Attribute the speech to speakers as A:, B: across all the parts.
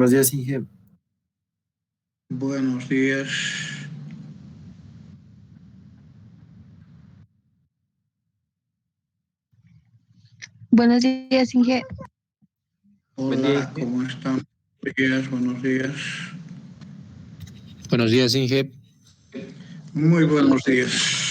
A: Buenos días, Inge.
B: Buenos días.
C: Buenos días, Inge.
A: Buen día,
B: Hola,
A: Inge.
B: ¿cómo están? Buenos días.
A: Buenos días, Inge.
B: Muy buenos días.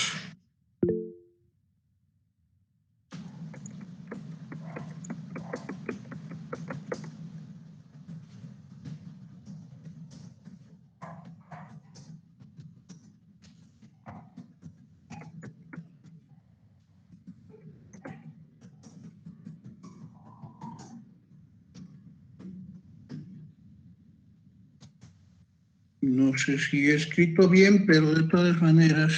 B: No sé si he escrito bien, pero de todas maneras,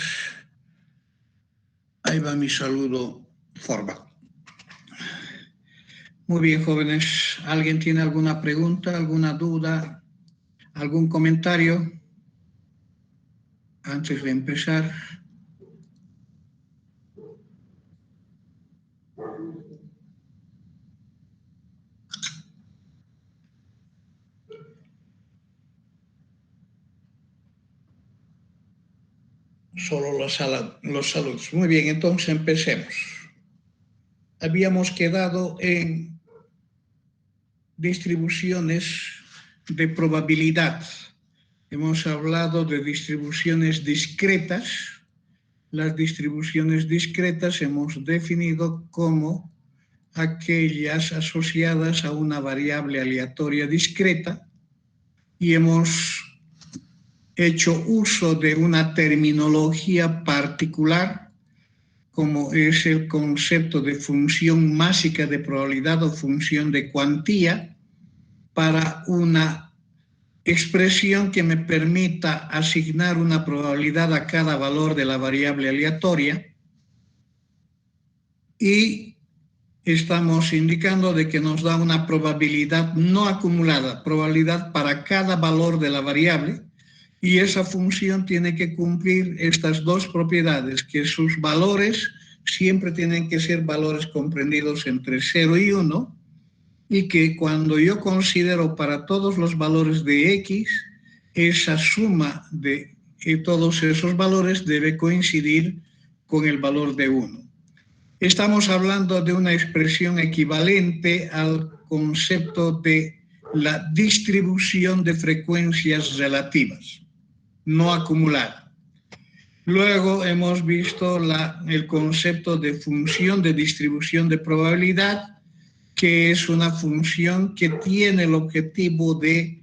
B: ahí va mi saludo formal. Muy bien, jóvenes. ¿Alguien tiene alguna pregunta, alguna duda, algún comentario antes de empezar? Solo los saludos. Muy bien, entonces empecemos. Habíamos quedado en distribuciones de probabilidad. Hemos hablado de distribuciones discretas. Las distribuciones discretas hemos definido como aquellas asociadas a una variable aleatoria discreta y hemos hecho uso de una terminología particular como es el concepto de función másica de probabilidad o función de cuantía para una expresión que me permita asignar una probabilidad a cada valor de la variable aleatoria y estamos indicando de que nos da una probabilidad no acumulada, probabilidad para cada valor de la variable, y esa función tiene que cumplir estas dos propiedades, que sus valores siempre tienen que ser valores comprendidos entre 0 y 1, y que cuando yo considero para todos los valores de X, esa suma de todos esos valores debe coincidir con el valor de 1. Estamos hablando de una expresión equivalente al concepto de la distribución de frecuencias relativas, no acumulada. Luego hemos visto el concepto de función de distribución de probabilidad, que es una función que tiene el objetivo de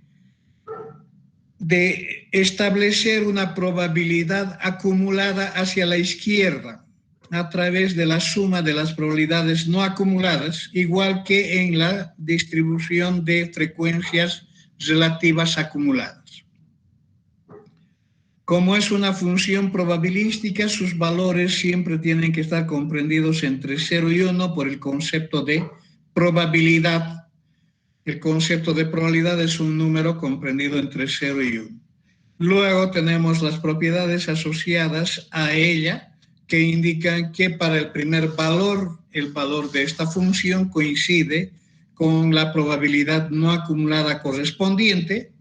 B: establecer una probabilidad acumulada hacia la izquierda a través de la suma de las probabilidades no acumuladas, igual que en la distribución de frecuencias relativas acumuladas. Como es una función probabilística, sus valores siempre tienen que estar comprendidos entre 0 y 1 por el concepto de probabilidad. El concepto de probabilidad es un número comprendido entre 0 y 1. Luego tenemos las propiedades asociadas a ella, que indican que para el primer valor, el valor de esta función coincide con la probabilidad no acumulada correspondiente,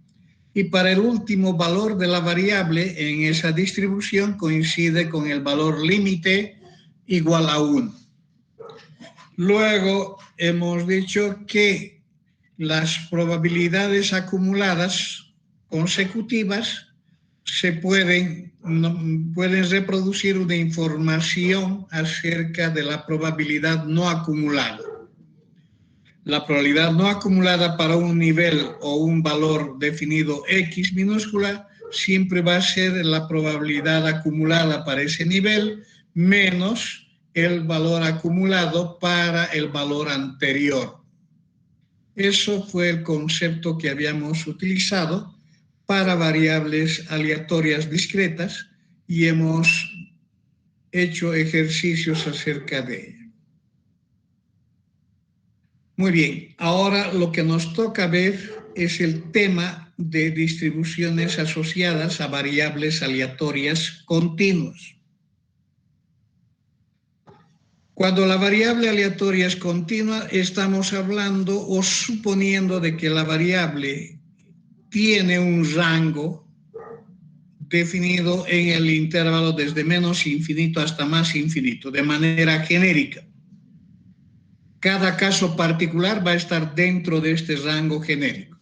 B: y para el último valor de la variable en esa distribución coincide con el valor límite igual a 1. Luego hemos dicho que las probabilidades acumuladas consecutivas pueden reproducir una información acerca de la probabilidad no acumulada. La probabilidad no acumulada para un nivel o un valor definido X minúscula siempre va a ser la probabilidad acumulada para ese nivel menos el valor acumulado para el valor anterior. Eso fue el concepto que habíamos utilizado para variables aleatorias discretas y hemos hecho ejercicios acerca de ello. Muy bien, ahora lo que nos toca ver es el tema de distribuciones asociadas a variables aleatorias continuas. Cuando la variable aleatoria es continua, estamos hablando o suponiendo de que la variable tiene un rango definido en el intervalo desde menos infinito hasta más infinito, de manera genérica. Cada caso particular va a estar dentro de este rango genérico.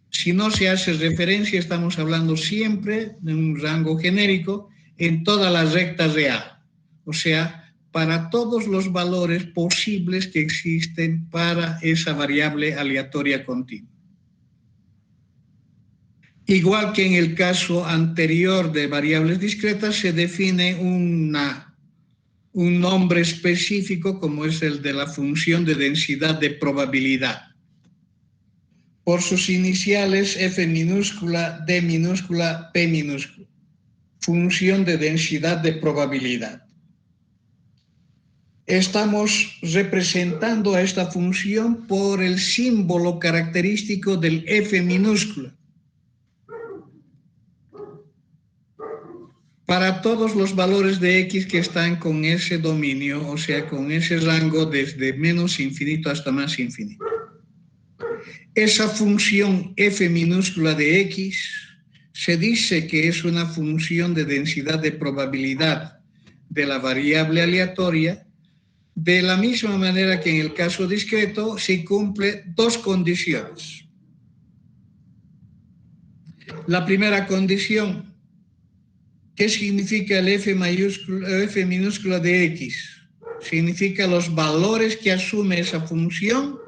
B: Si no se hace referencia, estamos hablando siempre de un rango genérico en toda la recta real, o sea, para todos los valores posibles que existen para esa variable aleatoria continua. Igual que en el caso anterior de variables discretas, se define un nombre específico como es el de la función de densidad de probabilidad. Por sus iniciales F minúscula, D minúscula, P minúscula. Función de densidad de probabilidad. Estamos representando a esta función por el símbolo característico del F minúscula. Para todos los valores de X que están con ese dominio, o sea, con ese rango desde menos infinito hasta más infinito. Esa función F minúscula de X se dice que es una función de densidad de probabilidad de la variable aleatoria, de la misma manera que en el caso discreto se cumple dos condiciones. La primera condición, ¿qué significa el F minúscula de X? Significa los valores que asume esa función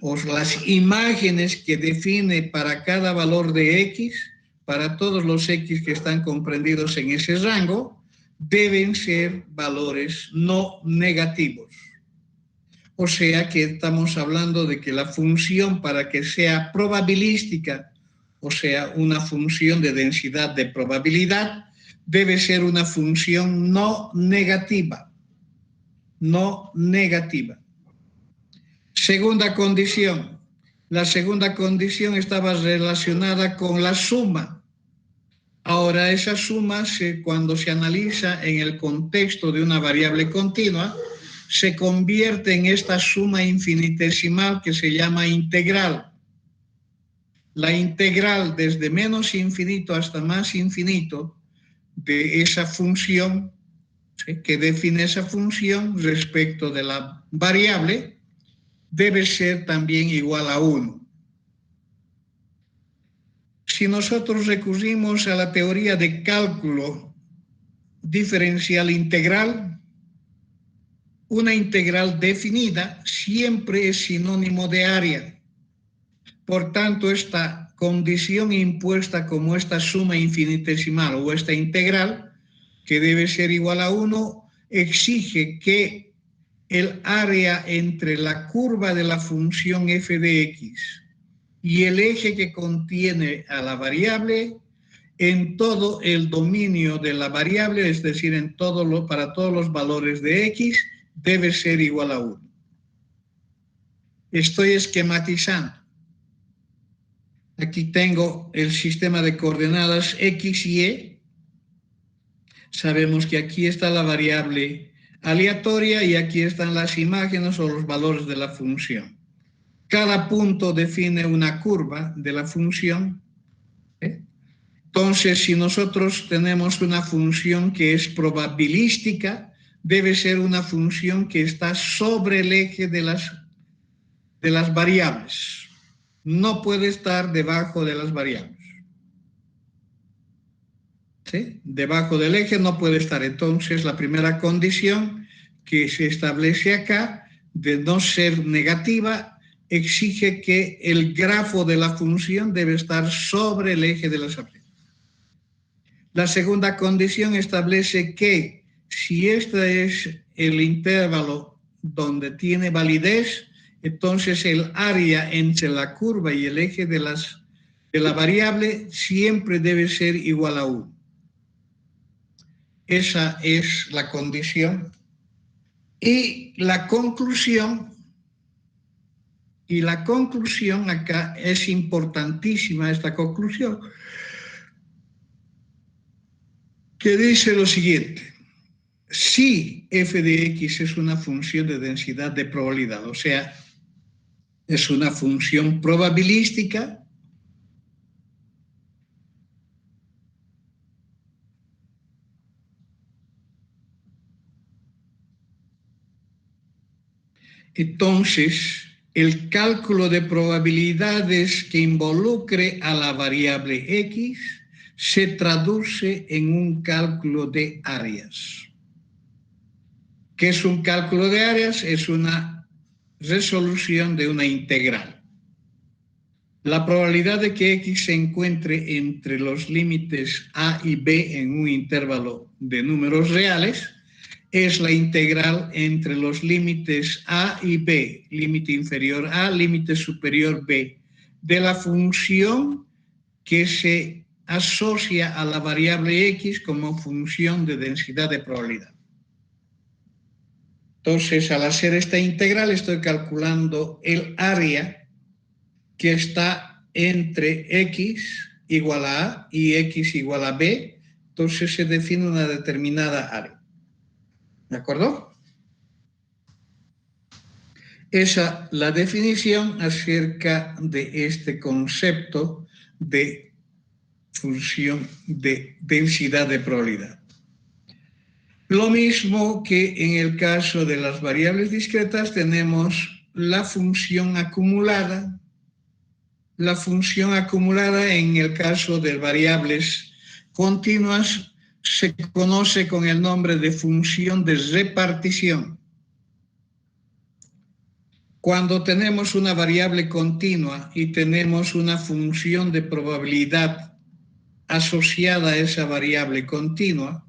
B: o las imágenes que define para cada valor de X, para todos los X que están comprendidos en ese rango, deben ser valores no negativos. O sea que estamos hablando de que la función, para que sea probabilística, o sea, una función de densidad de probabilidad, debe ser una función no negativa. No negativa. Segunda condición. La segunda condición estaba relacionada con la suma. Ahora, esa suma, cuando se analiza en el contexto de una variable continua, se convierte en esta suma infinitesimal que se llama integral. La integral desde menos infinito hasta más infinito de esa función, ¿sí?, que define esa función respecto de la variable, debe ser también igual a 1. Si nosotros recurrimos a la teoría de cálculo diferencial integral, una integral definida siempre es sinónimo de área. Por tanto, esta condición impuesta como esta suma infinitesimal o esta integral, que debe ser igual a 1, exige que el área entre la curva de la función f de x y el eje que contiene a la variable en todo el dominio de la variable, es decir, para todos los valores de x, debe ser igual a 1. Estoy esquematizando. Aquí tengo el sistema de coordenadas x y y. Sabemos que aquí está la variable aleatoria y aquí están las imágenes o los valores de la función. Cada punto define una curva de la función. Entonces, si nosotros tenemos una función que es probabilística, debe ser una función que está sobre el eje de las variables. No puede estar debajo de las variables. ¿Sí? Debajo del eje no puede estar. Entonces, la primera condición que se establece acá, de no ser negativa, exige que el grafo de la función debe estar sobre el eje de las variables. La segunda condición establece que si este es el intervalo donde tiene validez, entonces el área entre la curva y el eje de la variable siempre debe ser igual a 1. Esa es la condición. Y la conclusión acá es importantísima, esta conclusión, que dice lo siguiente: si f de x es una función de densidad de probabilidad, o sea, es una función probabilística, Entonces, el cálculo de probabilidades que involucre a la variable X se traduce en un cálculo de áreas. ¿Qué es un cálculo de áreas? Es una resolución de una integral. La probabilidad de que X se encuentre entre los límites A y B en un intervalo de números reales es la integral entre los límites A y B, límite inferior A, límite superior B, de la función que se asocia a la variable X como función de densidad de probabilidad. Entonces, al hacer esta integral, estoy calculando el área que está entre X igual a A y X igual a B. Entonces, se define una determinada área. ¿De acuerdo? Esa es la definición acerca de este concepto de función de densidad de probabilidad. Lo mismo que en el caso de las variables discretas tenemos la función acumulada. La función acumulada en el caso de variables continuas se conoce con el nombre de función de repartición. Cuando tenemos una variable continua y tenemos una función de probabilidad asociada a esa variable continua,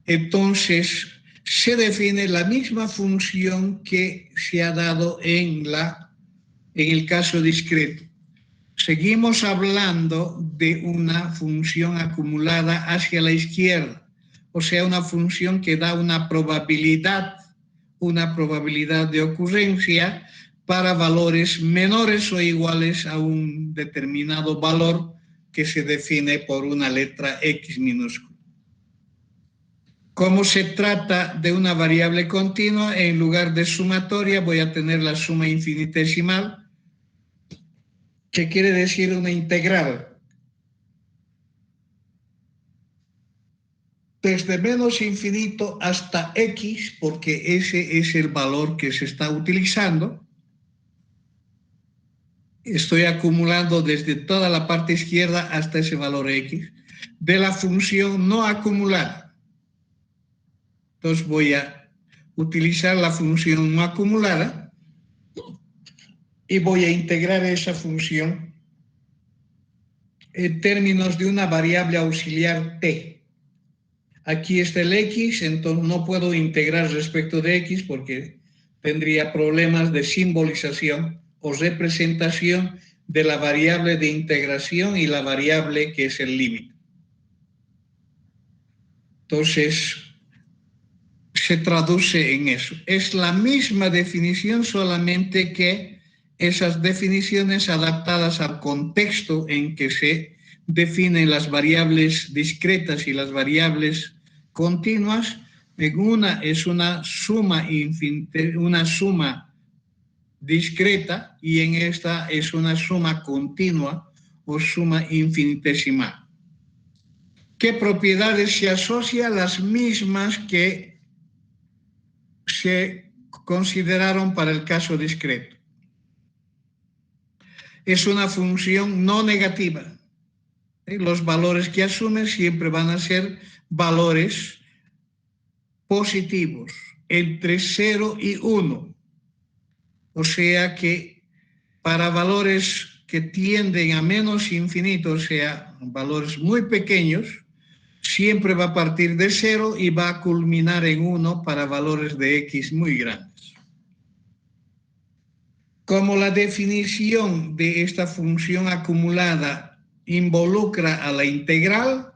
B: entonces se define la misma función que se ha dado en el caso discreto. Seguimos hablando de una función acumulada hacia la izquierda, o sea, una función que da una probabilidad de ocurrencia para valores menores o iguales a un determinado valor que se define por una letra X minúscula. Como se trata de una variable continua, en lugar de sumatoria voy a tener la suma infinitesimal, que quiere decir una integral. Desde menos infinito hasta X, porque ese es el valor que se está utilizando. Estoy acumulando desde toda la parte izquierda hasta ese valor X de la función no acumulada. Entonces voy a utilizar la función no acumulada y voy a integrar esa función en términos de una variable auxiliar t. Aquí está el x, entonces no puedo integrar respecto de x porque tendría problemas de simbolización o representación de la variable de integración y la variable que es el límite. Entonces, se traduce en eso. Es la misma definición, solamente que esas definiciones adaptadas al contexto en que se definen las variables discretas y las variables continuas. En una es una suma discreta y en esta es una suma continua o suma infinitesimal. ¿Qué propiedades se asocian? Las mismas que se consideraron para el caso discreto. Es una función no negativa. Los valores que asume siempre van a ser valores positivos, entre 0 y 1. O sea que para valores que tienden a menos infinito, o sea, valores muy pequeños, siempre va a partir de 0 y va a culminar en 1 para valores de x muy grandes. Como la definición de esta función acumulada involucra a la integral,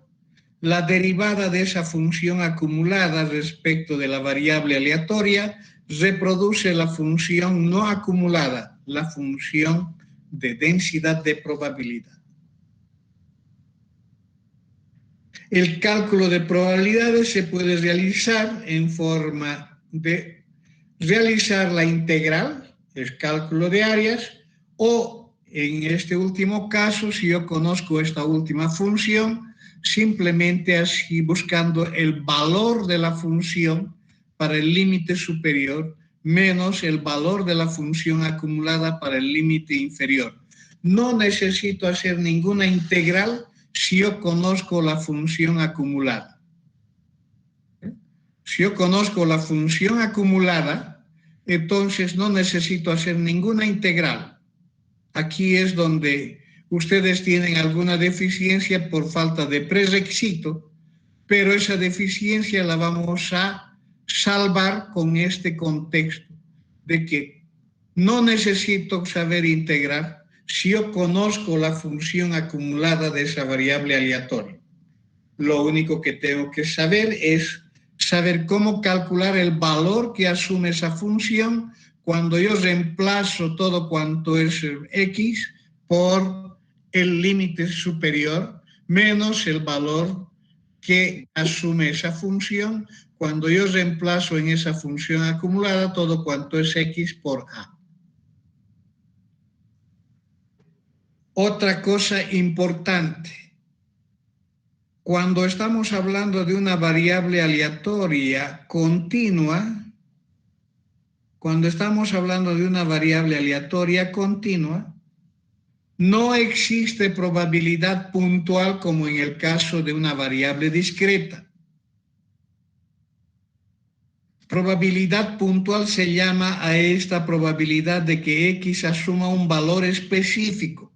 B: la derivada de esa función acumulada respecto de la variable aleatoria reproduce la función no acumulada, la función de densidad de probabilidad. El cálculo de probabilidades se puede realizar en forma de realizar la integral, el cálculo de áreas, o en este último caso, si yo conozco esta última función, simplemente así buscando el valor de la función para el límite superior, menos el valor de la función acumulada para el límite inferior. No necesito hacer ninguna integral si yo conozco la función acumulada. Si yo conozco la función acumulada, entonces no necesito hacer ninguna integral. Aquí es donde ustedes tienen alguna deficiencia por falta de prerequisito, pero esa deficiencia la vamos a salvar con este contexto de que no necesito saber integrar si yo conozco la función acumulada de esa variable aleatoria. Lo único que tengo que saber es saber cómo calcular el valor que asume esa función cuando yo reemplazo todo cuanto es x por el límite superior menos el valor que asume esa función cuando yo reemplazo en esa función acumulada todo cuanto es x por a. Otra cosa importante, cuando estamos hablando de una variable aleatoria continua, no existe probabilidad puntual como en el caso de una variable discreta. Probabilidad puntual se llama a esta probabilidad de que x asuma un valor específico,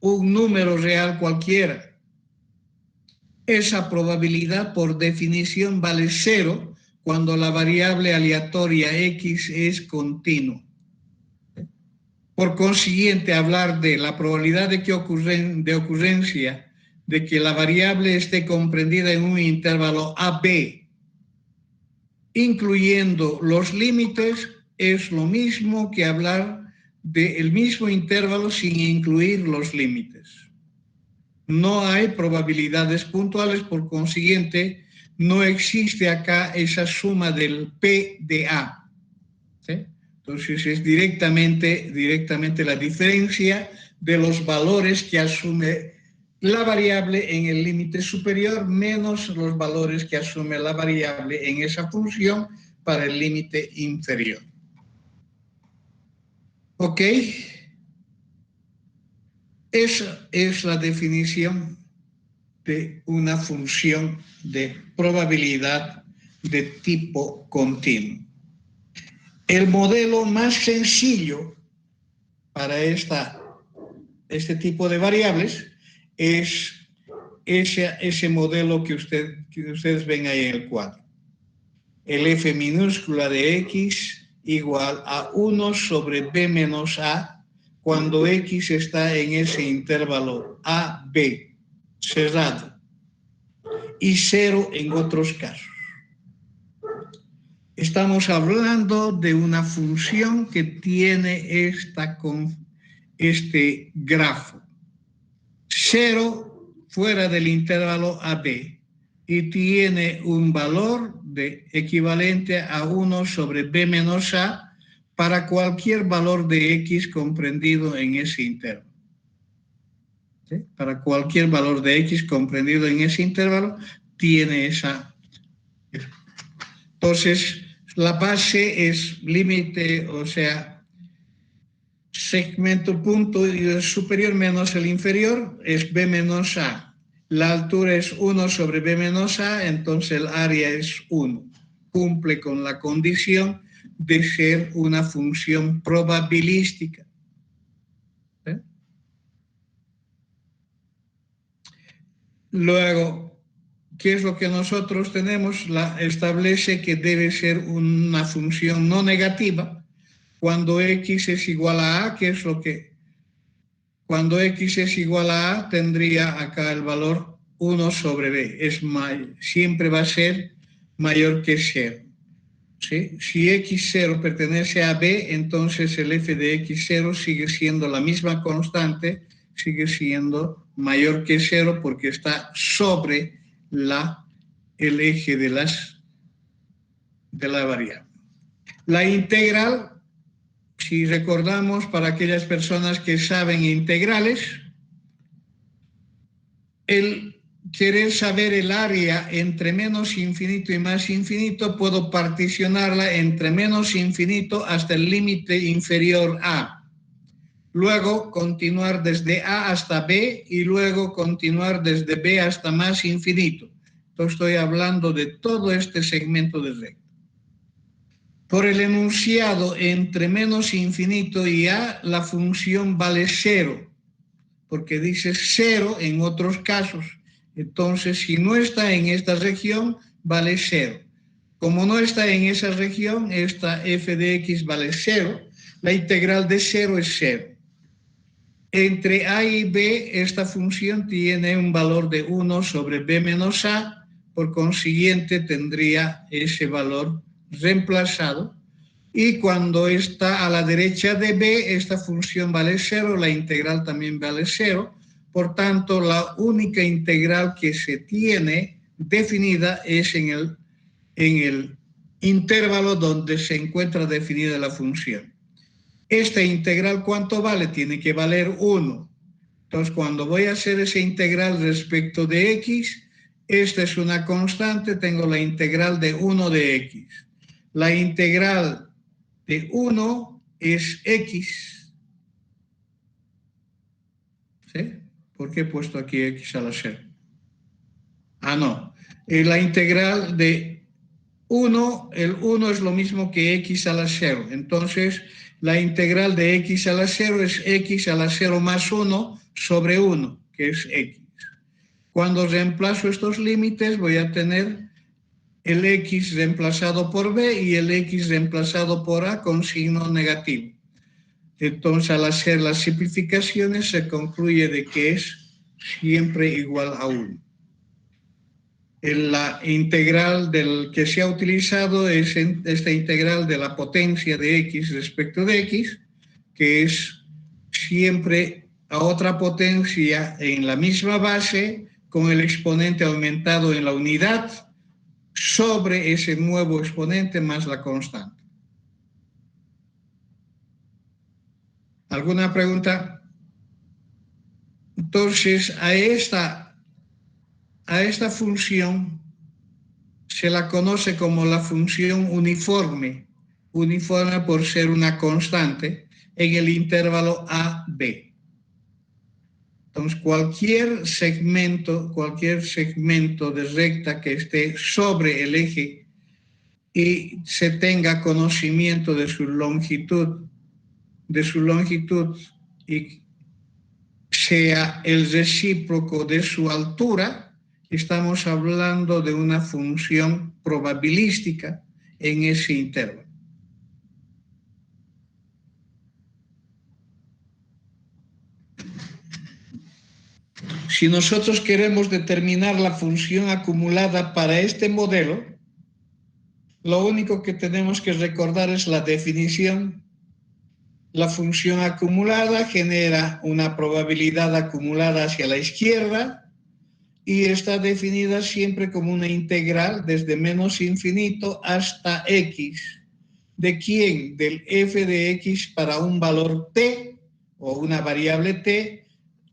B: un número real cualquiera. Esa probabilidad por definición vale 0 cuando la variable aleatoria x es continua. Por consiguiente, hablar de la probabilidad de ocurrencia de que la variable esté comprendida en un intervalo AB, incluyendo los límites, es lo mismo que hablar del mismo intervalo sin incluir los límites. No hay probabilidades puntuales, por consiguiente, no existe acá esa suma del P de A. ¿Sí? Entonces es directamente la diferencia de los valores que asume la variable en el límite superior menos los valores que asume la variable en esa función para el límite inferior. ¿Ok? Esa es la definición de una función de probabilidad de tipo continuo. El modelo más sencillo para este tipo de variables es ese modelo que ustedes ven ahí en el cuadro. El f minúscula de x igual a 1 sobre b menos a cuando x está en ese intervalo a-b cerrado y 0 en otros casos. Estamos hablando de una función que tiene este grafo. 0 fuera del intervalo AB y tiene un valor equivalente a 1 sobre B menos A para cualquier valor de X comprendido en ese intervalo. ¿Sí? Para cualquier valor de X comprendido en ese intervalo tiene esa. Entonces, la base es límite, o sea, segmento punto superior menos el inferior es B menos A. La altura es 1 sobre B menos A, entonces el área es 1. Cumple con la condición de ser una función probabilística. ¿Sí? Luego, ¿qué es lo que nosotros tenemos? Establece que debe ser una función no negativa cuando x es igual a a, que es lo que cuando x es igual a a tendría acá el valor 1 sobre b, siempre va a ser mayor que 0. ¿Sí? Si x0 pertenece a b, entonces el f de x0 sigue siendo la misma constante, sigue siendo mayor que 0 porque está sobre el eje de la variable. La integral, si recordamos, para aquellas personas que saben integrales, querer saber el área entre menos infinito y más infinito, puedo particionarla entre menos infinito hasta el límite inferior a. Luego continuar desde A hasta B y luego continuar desde B hasta más infinito. Entonces estoy hablando de todo este segmento de recta. Por el enunciado entre menos infinito y A, la función vale 0, porque dice 0 en otros casos. Entonces, si no está en esta región, vale 0. Como no está en esa región, esta f de x vale 0. La integral de 0 es 0. Entre a y b, esta función tiene un valor de 1 sobre b menos a, por consiguiente tendría ese valor reemplazado. Y cuando está a la derecha de b, esta función vale 0, la integral también vale 0. Por tanto, la única integral que se tiene definida es en el intervalo donde se encuentra definida la función. Esta integral, ¿cuánto vale? Tiene que valer 1. Entonces, cuando voy a hacer esa integral respecto de x, esta es una constante, tengo la integral de 1 de x. La integral de 1 es x. ¿Sí? ¿Por qué he puesto aquí x a la 0? Ah, no. La integral de 1, el 1 es lo mismo que x a la 0. Entonces, la integral de x a la 0 es x a la 0 más 1 sobre 1, que es x. Cuando reemplazo estos límites, voy a tener el x reemplazado por b y el x reemplazado por a con signo negativo. Entonces, al hacer las simplificaciones, se concluye de que es siempre igual a 1. La integral del que se ha utilizado es esta integral de la potencia de x respecto de x, que es siempre a otra potencia en la misma base con el exponente aumentado en la unidad sobre ese nuevo exponente más la constante. ¿Alguna pregunta? Entonces, a esta función se la conoce como la función uniforme, uniforme por ser una constante en el intervalo A-B. Entonces, cualquier segmento de recta que esté sobre el eje y se tenga conocimiento de su longitud y sea el recíproco de su altura, estamos hablando de una función probabilística en ese intervalo. Si nosotros queremos determinar la función acumulada para este modelo, lo único que tenemos que recordar es la definición. La función acumulada genera una probabilidad acumulada hacia la izquierda y está definida siempre como una integral desde menos infinito hasta x. ¿De quién? Del f de x para un valor t o una variable t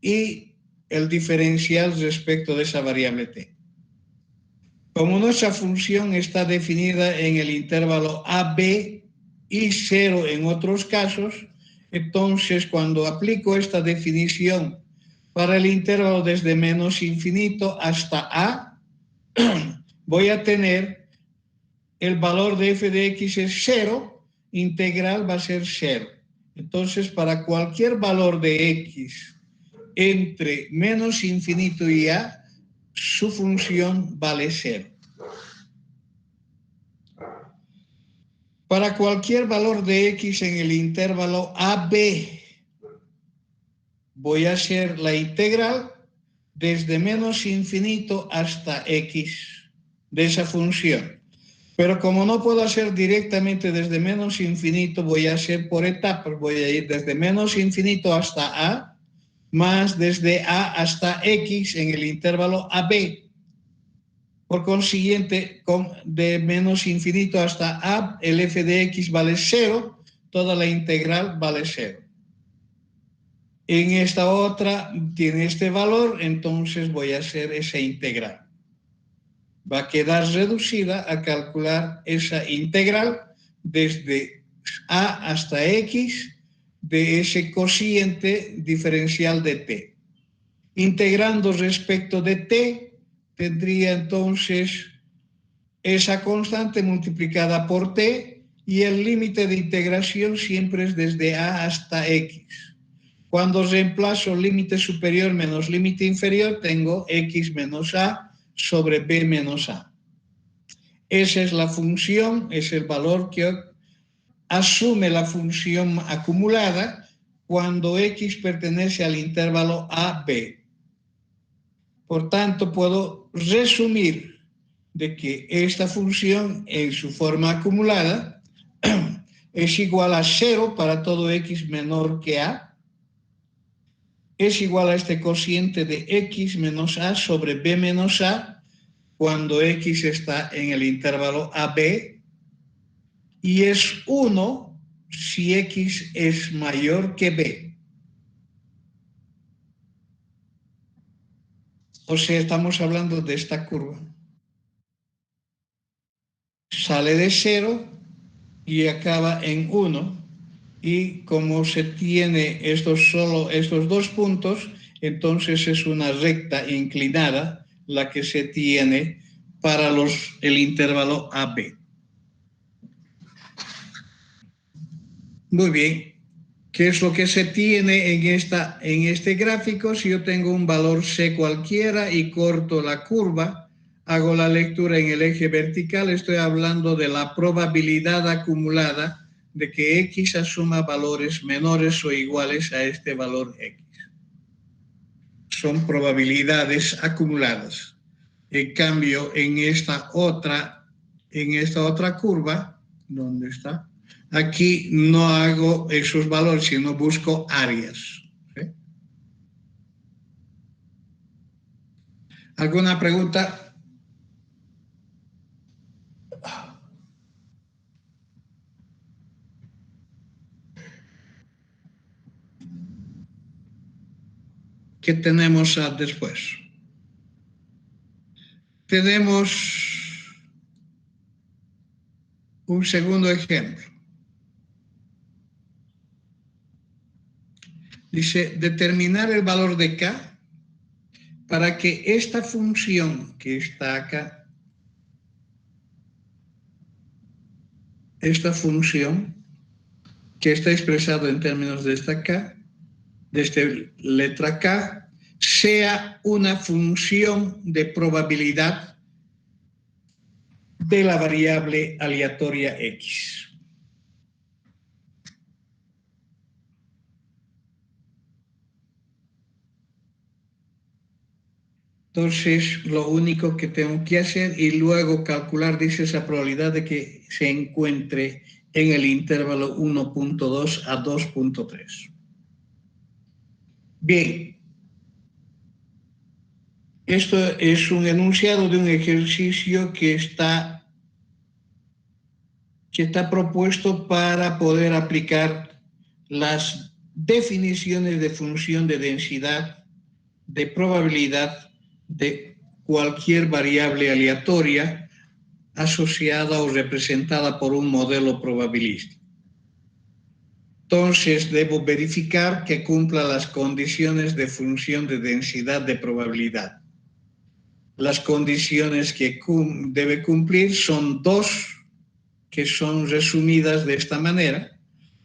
B: y el diferencial respecto de esa variable t. Como nuestra función está definida en el intervalo AB y 0 en otros casos, entonces cuando aplico esta definición para el intervalo desde menos infinito hasta A, voy a tener el valor de f de x es 0, integral va a ser 0. Entonces, para cualquier valor de x entre menos infinito y A, su función vale 0. Para cualquier valor de x en el intervalo AB, voy a hacer la integral desde menos infinito hasta x de esa función. Pero como no puedo hacer directamente desde menos infinito, voy a hacer por etapas. Voy a ir desde menos infinito hasta A, más desde A hasta x en el intervalo AB. Por consiguiente, de menos infinito hasta A, el f de x vale 0, toda la integral vale 0. En esta otra tiene este valor, entonces voy a hacer esa integral. Va a quedar reducida a calcular esa integral desde a hasta x de ese cociente diferencial de t. Integrando respecto de t, tendría entonces esa constante multiplicada por t y el límite de integración siempre es desde a hasta x. Cuando reemplazo límite superior menos límite inferior, tengo x menos a sobre b menos a. Esa es la función, es el valor que asume la función acumulada cuando x pertenece al intervalo a-b. Por tanto, puedo resumir de que esta función en su forma acumulada es igual a 0 para todo x menor que a, es igual a este cociente de x menos a sobre b menos a cuando x está en el intervalo a-b, y es 1 si x es mayor que b. O sea, estamos hablando de esta curva. Sale de 0 y acaba en 1. Y como se tiene solo estos dos puntos, entonces es una recta inclinada la que se tiene para el intervalo AB. Muy bien. ¿Qué es lo que se tiene en este gráfico? Si yo tengo un valor C cualquiera y corto la curva, hago la lectura en el eje vertical, estoy hablando de la probabilidad acumulada de que X asuma valores menores o iguales a este valor X. Son probabilidades acumuladas. En cambio, en esta otra curva, ¿dónde está? Aquí no hago esos valores, sino busco áreas. ¿Sí? ¿Alguna pregunta? ¿Qué tenemos después? Tenemos un segundo ejemplo. Dice, determinar el valor de k para que esta función que está acá, esta función que está expresado en términos de esta k, de esta letra k, sea una función de probabilidad de la variable aleatoria x. Entonces, lo único que tengo que hacer y luego calcular, dice, esa probabilidad de que se encuentre en el intervalo 1.2 a 2.3. Bien. Esto es un enunciado de un ejercicio que está propuesto para poder aplicar las definiciones de función de densidad, de probabilidad de cualquier variable aleatoria asociada o representada por un modelo probabilístico. Entonces, debo verificar que cumpla las condiciones de función de densidad de probabilidad. Las condiciones que debe cumplir son dos, que son resumidas de esta manera,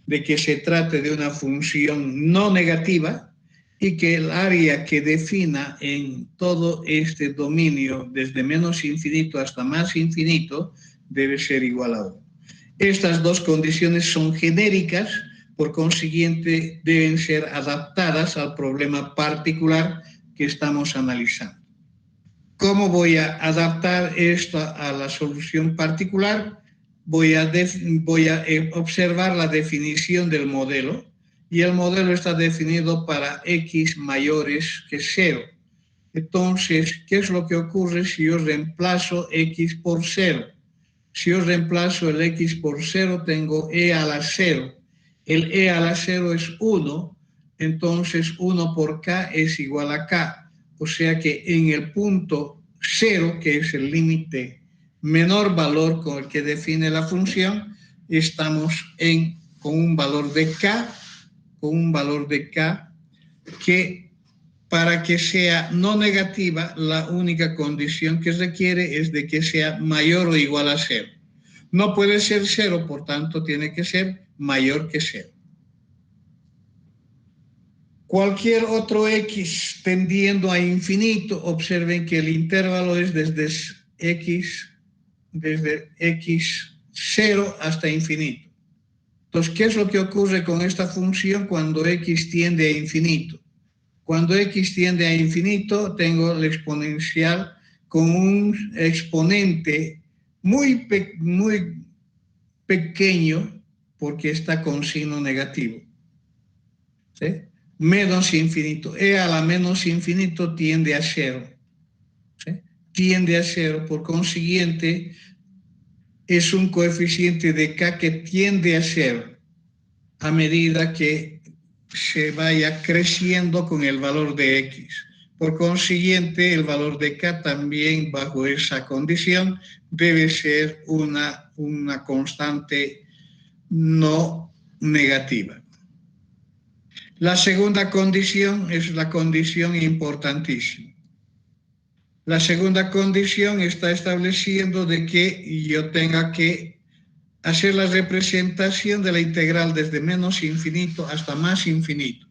B: de que se trate de una función no negativa y que el área que defina en todo este dominio, desde menos infinito hasta más infinito, debe ser igual a 1. Estas dos condiciones son genéricas, por consiguiente deben ser adaptadas al problema particular que estamos analizando. ¿Cómo voy a adaptar esto a la solución particular? Voy a observar la definición del modelo, y el modelo está definido para x mayores que 0. Entonces, ¿qué es lo que ocurre si yo reemplazo x por 0? Si yo reemplazo el x por 0, tengo e a la 0. El e a la 0 es 1, entonces 1 por k es igual a k. O sea que en el punto 0, que es el límite menor valor con el que define la función, estamos con un valor de k, que para que sea no negativa, la única condición que requiere es de que sea mayor o igual a 0. No puede ser 0, por tanto tiene que ser mayor que 0. Cualquier otro x tendiendo a infinito, observen que el intervalo es desde x0 hasta infinito. Entonces, ¿qué es lo que ocurre con esta función cuando x tiende a infinito? Cuando x tiende a infinito, tengo el exponencial con un exponente muy pequeño porque está con signo negativo. ¿Sí? Menos infinito. E a la menos infinito tiende a 0. ¿Sí? Tiende a 0. Por consiguiente, es un coeficiente de k que tiende a 0 a medida que se vaya creciendo con el valor de x. Por consiguiente, el valor de k también bajo esa condición debe ser una constante no negativa. La segunda condición es la condición importantísima. La segunda condición está estableciendo de que yo tenga que hacer la representación de la integral desde menos infinito hasta más infinito.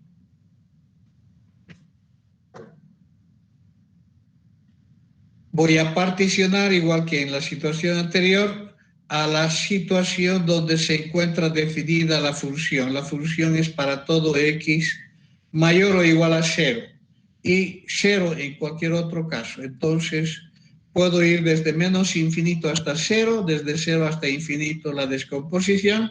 B: Voy a particionar, igual que en la situación anterior, a la situación donde se encuentra definida la función. La función es para todo x mayor o igual a 0 y 0 en cualquier otro caso. Entonces, puedo ir desde menos infinito hasta 0, desde 0 hasta infinito la descomposición.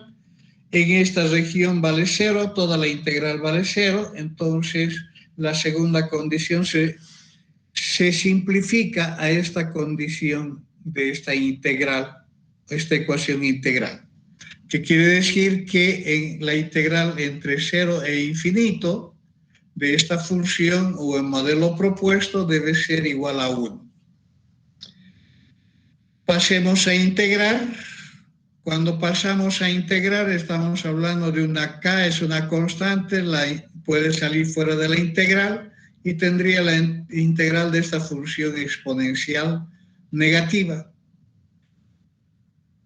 B: En esta región vale 0, toda la integral vale 0, entonces la segunda condición se simplifica a esta condición de esta integral, esta ecuación integral, que quiere decir que en la integral entre 0 e infinito de esta función o el modelo propuesto debe ser igual a 1. Pasemos a integrar. Cuando pasamos a integrar estamos hablando de una k, es una constante, puede salir fuera de la integral y tendría la integral de esta función exponencial negativa.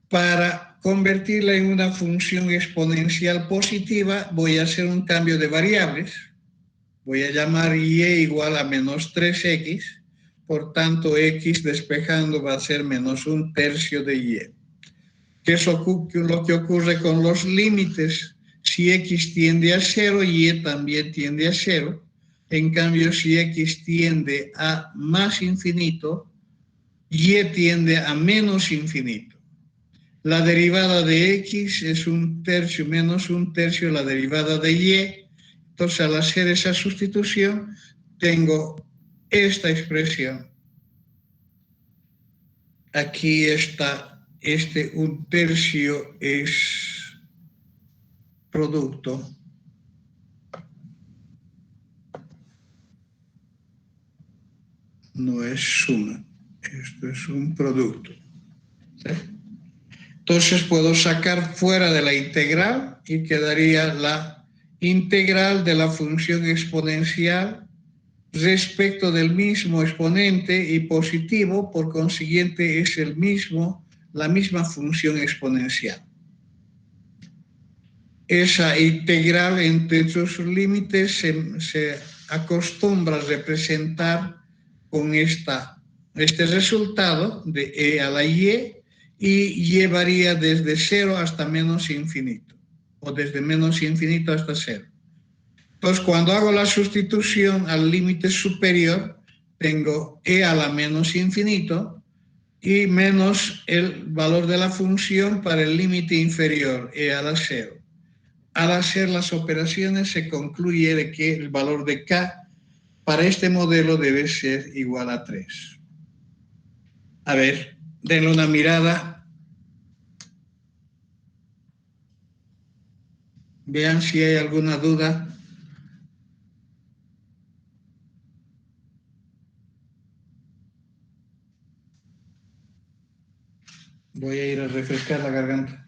B: Para convertirla en una función exponencial positiva voy a hacer un cambio de variables. Voy a llamar y igual a menos 3x, por tanto x despejando va a ser menos 1/3 de y. ¿Qué es lo que ocurre con los límites? Si x tiende a 0, y también tiende a 0. En cambio, si x tiende a más infinito, y tiende a menos infinito. La derivada de x es 1/3 menos 1/3 la derivada de y. Entonces, al hacer esa sustitución, tengo esta expresión. Aquí está. 1/3 es producto. No es suma. Esto es un producto. ¿Sí? Entonces puedo sacar fuera de la integral y quedaría la integral de la función exponencial respecto del mismo exponente y positivo, por consiguiente es la misma función exponencial. Esa integral entre sus límites se acostumbra a representar con este resultado de e a la y llevaría desde 0 hasta menos infinito, o desde menos infinito hasta 0. Entonces, cuando hago la sustitución al límite superior, tengo e a la menos infinito y menos el valor de la función para el límite inferior, e a la 0. Al hacer las operaciones se concluye de que el valor de k para este modelo debe ser igual a 3. A ver, denle una mirada. Vean si hay alguna duda. Voy a ir a refrescar la garganta.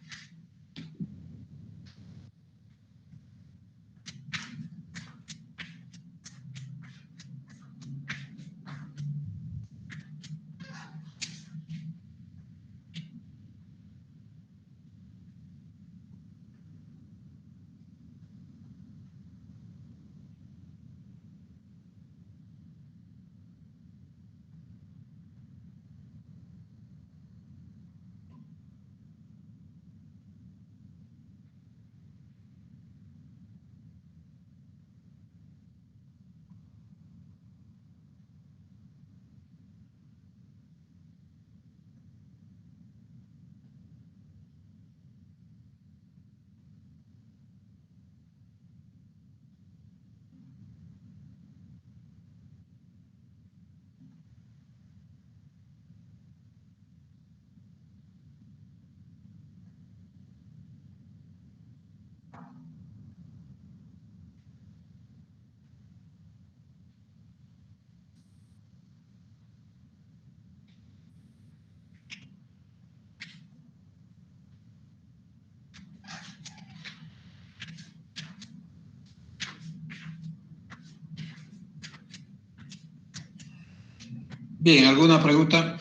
B: Bien, ¿alguna pregunta?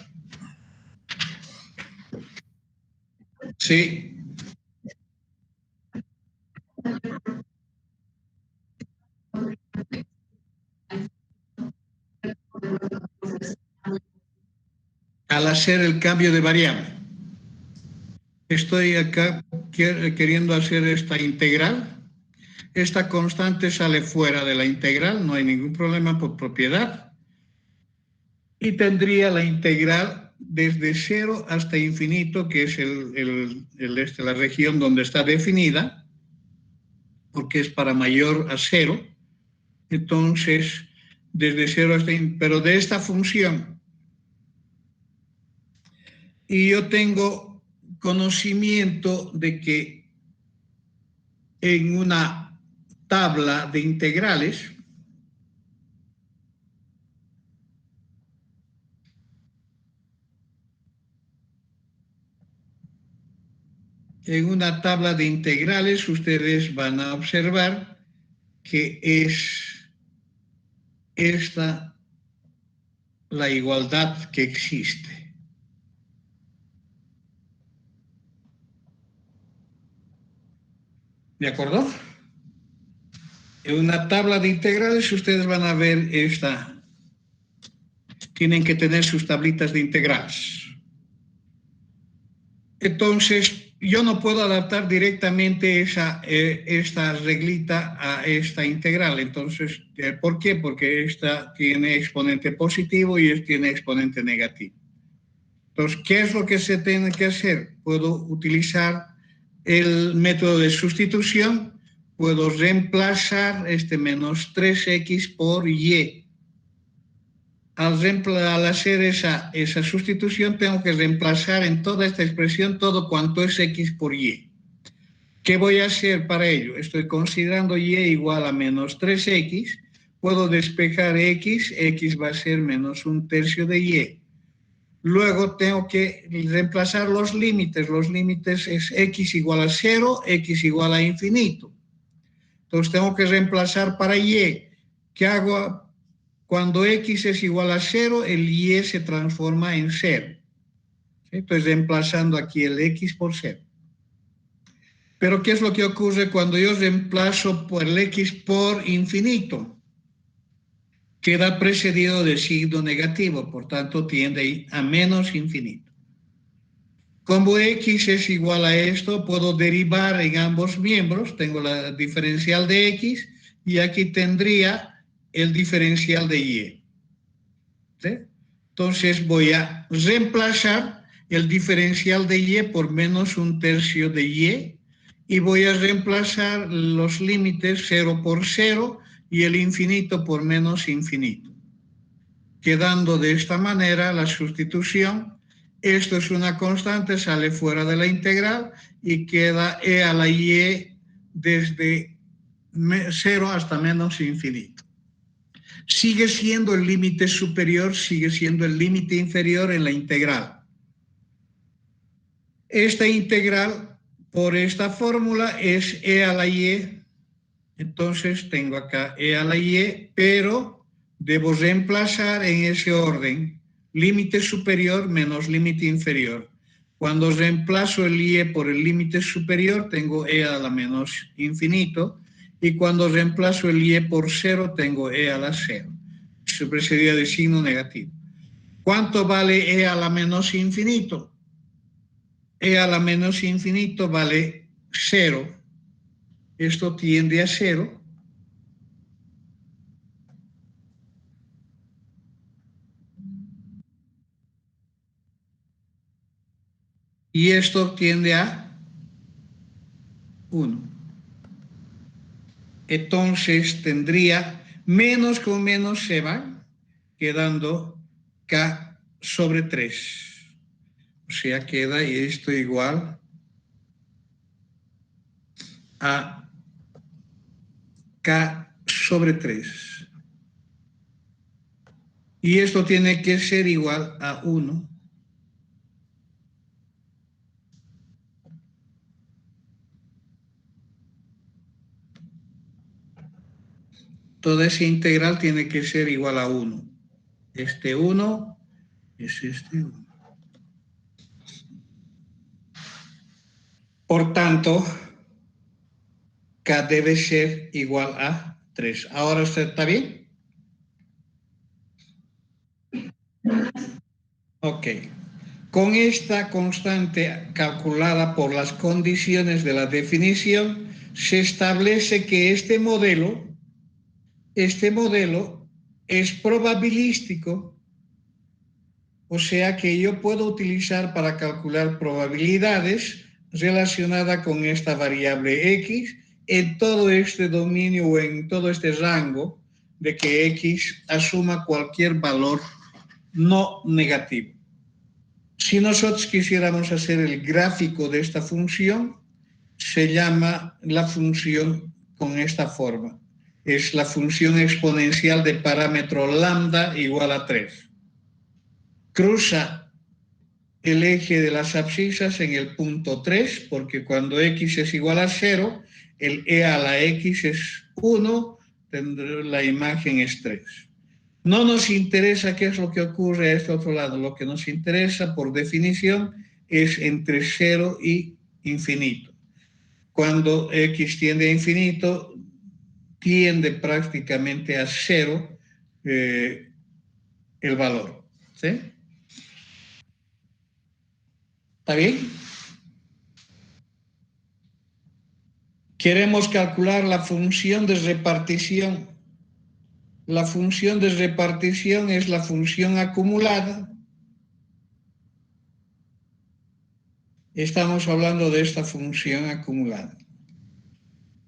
B: Sí. Al hacer el cambio de variable. Estoy acá queriendo hacer esta integral. Esta constante sale fuera de la integral, no hay ningún problema por propiedad. Y tendría la integral desde 0 hasta infinito, que es la región donde está definida, porque es para mayor a 0. Entonces, desde 0 hasta pero de esta función. Y yo tengo conocimiento de que en una tabla de integrales, ustedes van a observar que es esta la igualdad que existe. ¿De acuerdo? En una tabla de integrales ustedes van a ver esta. Tienen que tener sus tablitas de integrales. Entonces, yo no puedo adaptar directamente esta reglita a esta integral. Entonces, ¿por qué? Porque esta tiene exponente positivo y esta tiene exponente negativo. Entonces, ¿qué es lo que se tiene que hacer? Puedo utilizar el método de sustitución. Puedo reemplazar este menos 3x por y. Al hacer esa sustitución, tengo que reemplazar en toda esta expresión todo cuanto es x por y. ¿Qué voy a hacer para ello? Estoy considerando y igual a menos 3x. Puedo despejar x va a ser menos 1/3 de y. Luego tengo que reemplazar los límites. Los límites es x igual a 0, x igual a infinito. Entonces tengo que reemplazar para y. ¿Qué hago? Cuando x es igual a 0, el y se transforma en 0. Estoy reemplazando aquí el x por 0. Pero ¿qué es lo que ocurre cuando yo reemplazo por el x por infinito? Queda precedido de signo negativo, por tanto tiende a menos infinito. Como x es igual a esto, puedo derivar en ambos miembros. Tengo la diferencial de x y aquí tendría el diferencial de y. ¿Sí? Entonces voy a reemplazar el diferencial de y por menos 1/3 de y voy a reemplazar los límites 0 por 0 y el infinito por menos infinito. Quedando de esta manera la sustitución. Esto es una constante, sale fuera de la integral y queda e a la y desde 0 hasta menos infinito. Sigue siendo el límite superior, sigue siendo el límite inferior en la integral. Esta integral por esta fórmula es e a la y. Entonces tengo acá e a la y, pero debo reemplazar en ese orden límite superior menos límite inferior. Cuando reemplazo el y por el límite superior, tengo e a la menos infinito, y cuando reemplazo el y por 0, tengo e a la 0. Siempre sería de signo negativo. ¿Cuánto vale e a la menos infinito? E a la menos infinito vale 0. Esto tiende a 0. Y esto tiende a 1. Entonces tendría menos con menos se va, quedando k sobre 3. O sea, queda esto igual a k sobre 3. Y esto tiene que ser igual a 1. Toda esa integral tiene que ser igual a 1. Este 1 es este 1. Por tanto, k debe ser igual a 3. ¿Ahora usted está bien? Ok. Con esta constante calculada por las condiciones de la definición, se establece que este modelo es probabilístico, o sea que yo puedo utilizar para calcular probabilidades relacionadas con esta variable x en todo este dominio o en todo este rango de que x asuma cualquier valor no negativo. Si nosotros quisiéramos hacer el gráfico de esta función, se llama la función con esta forma. Es la función exponencial de parámetro lambda igual a 3. Cruza el eje de las abscisas en el punto 3, porque cuando x es igual a 0, el e a la x es 1, la imagen es 3. No nos interesa qué es lo que ocurre a este otro lado. Lo que nos interesa, por definición, es entre 0 y infinito. Cuando x tiende a infinito, tiende prácticamente a 0 el valor. ¿Sí? ¿Está bien? Queremos calcular la función de repartición. La función de repartición es la función acumulada. Estamos hablando de esta función acumulada.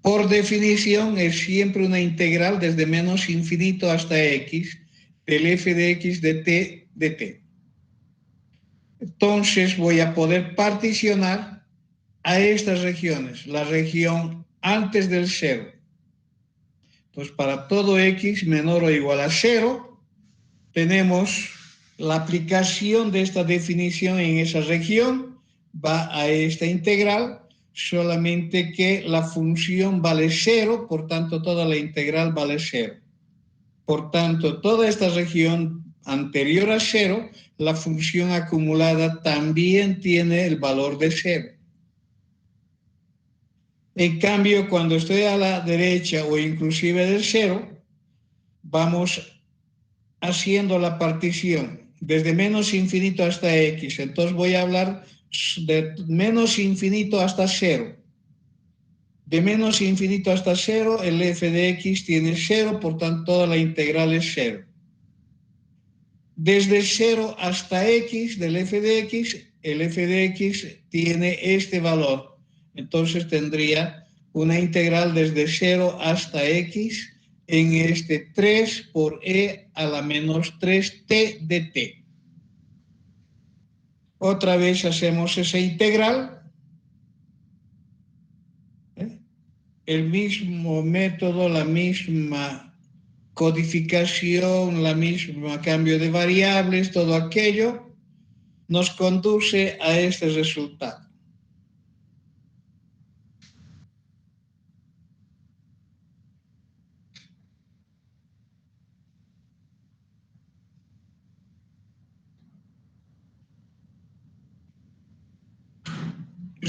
B: Por definición, es siempre una integral desde menos infinito hasta x del f de x de t de t. Entonces voy a poder particionar a estas regiones, la región antes del 0. Entonces, para todo x menor o igual a 0, tenemos la aplicación de esta definición en esa región, va a esta integral, solamente que la función vale 0, por tanto toda la integral vale 0. Por tanto, toda esta región anterior a 0, la función acumulada también tiene el valor de 0. En cambio, cuando estoy a la derecha o inclusive del 0, vamos haciendo la partición desde menos infinito hasta x. Entonces voy a hablar de menos infinito hasta 0. De menos infinito hasta 0, el f de x tiene 0, por tanto toda la integral es 0. Desde 0 hasta x del f de x, el f de x tiene este valor. Entonces tendría una integral desde 0 hasta x en este 3 por e a la menos 3t de t. Otra vez hacemos esa integral. El mismo método, la misma codificación, la misma cambio de variables, todo aquello nos conduce a este resultado.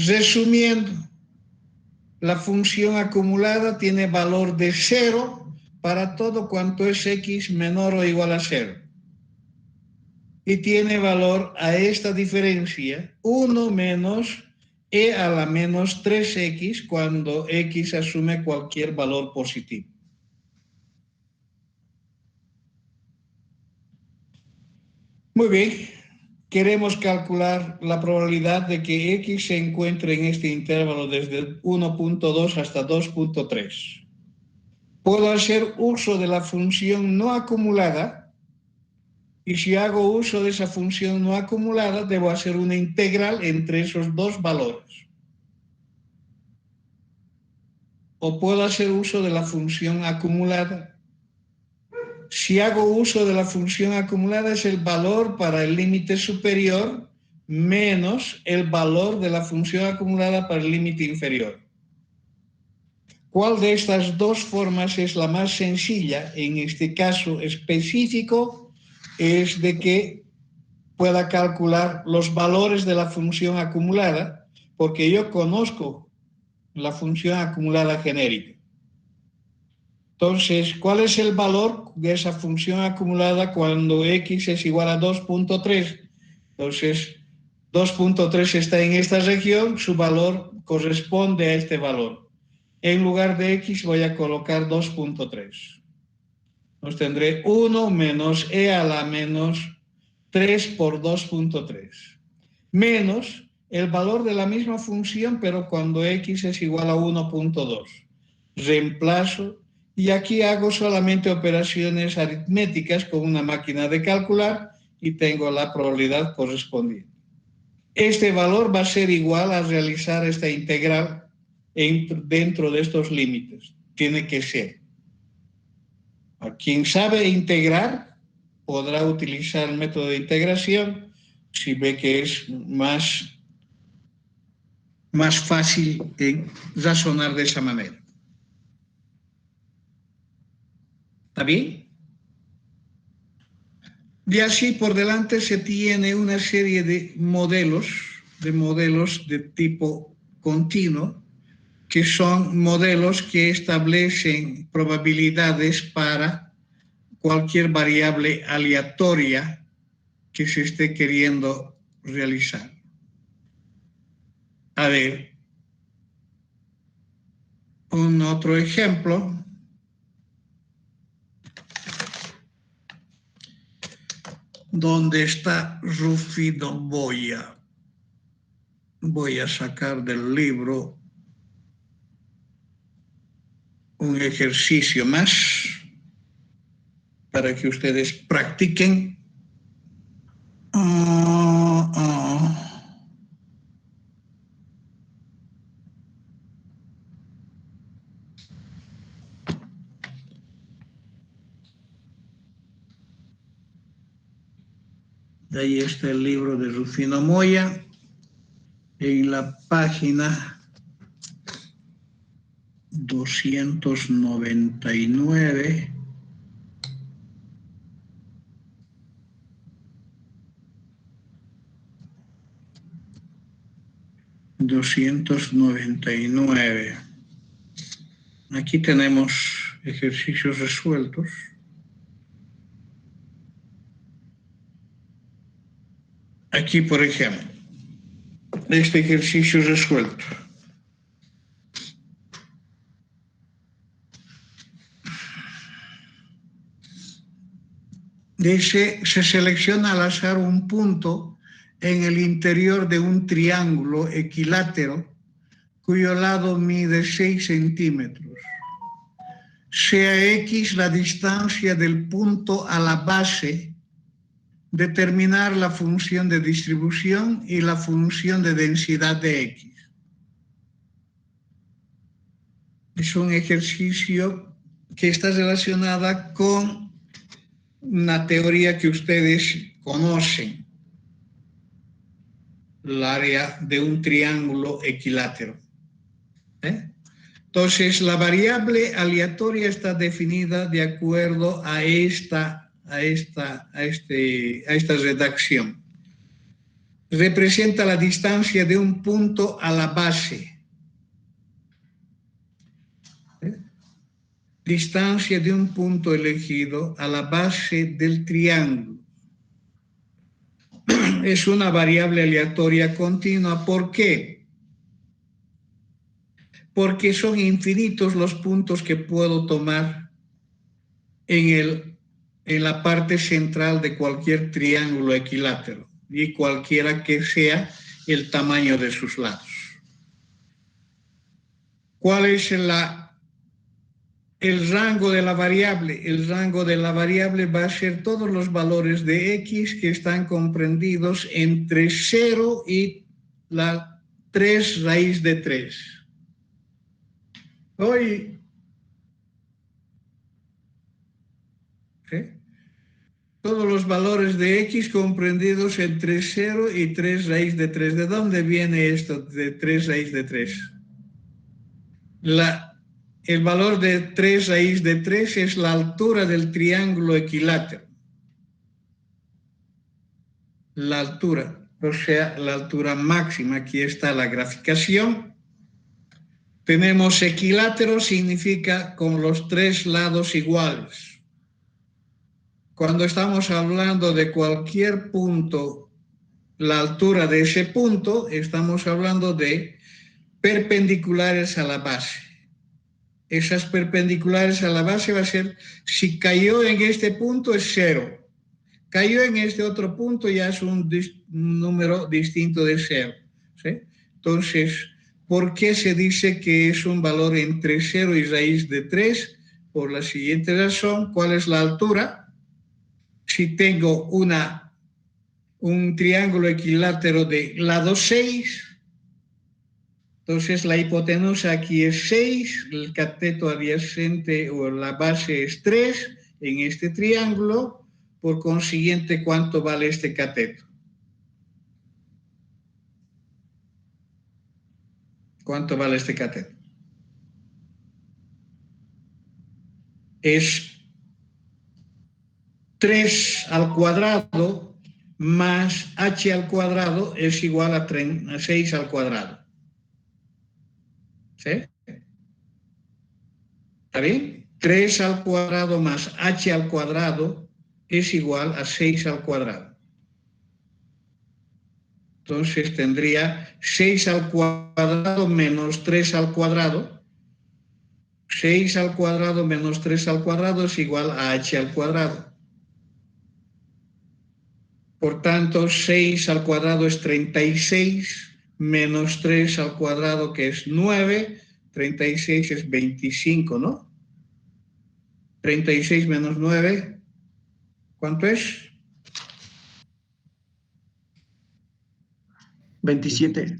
B: Resumiendo, la función acumulada tiene valor de 0 para todo cuanto es x menor o igual a 0. Y tiene valor a esta diferencia 1 menos e a la menos 3x cuando x asume cualquier valor positivo. Muy bien, queremos calcular la probabilidad de que x se encuentre en este intervalo desde 1.2 hasta 2.3. Puedo hacer uso de la función no acumulada, y si hago uso de esa función no acumulada, debo hacer una integral entre esos dos valores. O puedo hacer uso de la función acumulada. Si hago uso de la función acumulada, es el valor para el límite superior menos el valor de la función acumulada para el límite inferior. ¿Cuál de estas dos formas es la más sencilla? En este caso específico es de que pueda calcular los valores de la función acumulada, porque yo conozco la función acumulada genérica. Entonces, ¿cuál es el valor de esa función acumulada cuando x es igual a 2.3? Entonces, 2.3 está en esta región, su valor corresponde a este valor. En lugar de x voy a colocar 2.3. Entonces tendré 1 menos e a la menos 3 por 2.3. Menos el valor de la misma función, pero cuando x es igual a 1.2. Reemplazo. Y aquí hago solamente operaciones aritméticas con una máquina de calcular y tengo la probabilidad correspondiente. Este valor va a ser igual a realizar esta integral dentro de estos límites. Tiene que ser. Quien sabe integrar podrá utilizar el método de integración si ve que es más fácil razonar de esa manera. ¿Está bien? Y así por delante se tiene una serie de modelos de tipo continuo, que son modelos que establecen probabilidades para cualquier variable aleatoria que se esté queriendo realizar. A ver, un otro ejemplo. ¿Dónde está Rufino Moya? Voy a sacar del libro un ejercicio más para que ustedes practiquen. Ahí está el libro de Rufino Moya, en la página 299. Aquí tenemos ejercicios resueltos. Aquí, por ejemplo, este ejercicio resuelto. Dice, se selecciona al azar un punto en el interior de un triángulo equilátero cuyo lado mide 6 centímetros. Sea x la distancia del punto a la base, determinar la función de distribución y la función de densidad de x. Es un ejercicio que está relacionada con una teoría que ustedes conocen, el área de un triángulo equilátero. Entonces, la variable aleatoria está definida de acuerdo a esta redacción. representa la distancia de un punto a la base. Distancia de un punto elegido a la base del triángulo. Es una variable aleatoria continua. ¿Por qué? Porque son infinitos los puntos que puedo tomar en la parte central de cualquier triángulo equilátero, y cualquiera que sea el tamaño de sus lados. ¿Cuál es el rango de la variable? El rango de la variable va a ser todos los valores de x que están comprendidos entre 0 y la 3 raíz de 3. Hoy, ¿sí? Todos los valores de x comprendidos entre 0 y 3 raíz de 3. ¿De dónde viene esto de 3 raíz de 3? El valor de 3 raíz de 3 es la altura del triángulo equilátero. La altura, o sea, la altura máxima. Aquí está la graficación. Tenemos equilátero, significa con los 3 lados iguales. Cuando estamos hablando de cualquier punto, la altura de ese punto, estamos hablando de perpendiculares a la base. Esas perpendiculares a la base va a ser, si cayó en este punto es 0. Cayó en este otro punto, ya es un número distinto de 0. ¿Sí? Entonces, ¿por qué se dice que es un valor entre 0 y raíz de 3? Por la siguiente razón. ¿Cuál es la altura? Si tengo un triángulo equilátero de lado 6, entonces la hipotenusa aquí es 6, el cateto adyacente o la base es 3 en este triángulo. Por consiguiente, ¿cuánto vale este cateto? ¿Cuánto vale este cateto? Es 3 al cuadrado más h al cuadrado es igual a 6 al cuadrado. ¿Sí? ¿Está bien? 3 al cuadrado más h al cuadrado es igual a 6 al cuadrado. Entonces tendría 6 al cuadrado menos 3 al cuadrado. 6 al cuadrado menos 3 al cuadrado es igual a h al cuadrado. Por tanto, 6 al cuadrado es 36, menos 3 al cuadrado, que es 9. 36 es 25, ¿no? 36 menos 9, ¿cuánto es?
D: 27.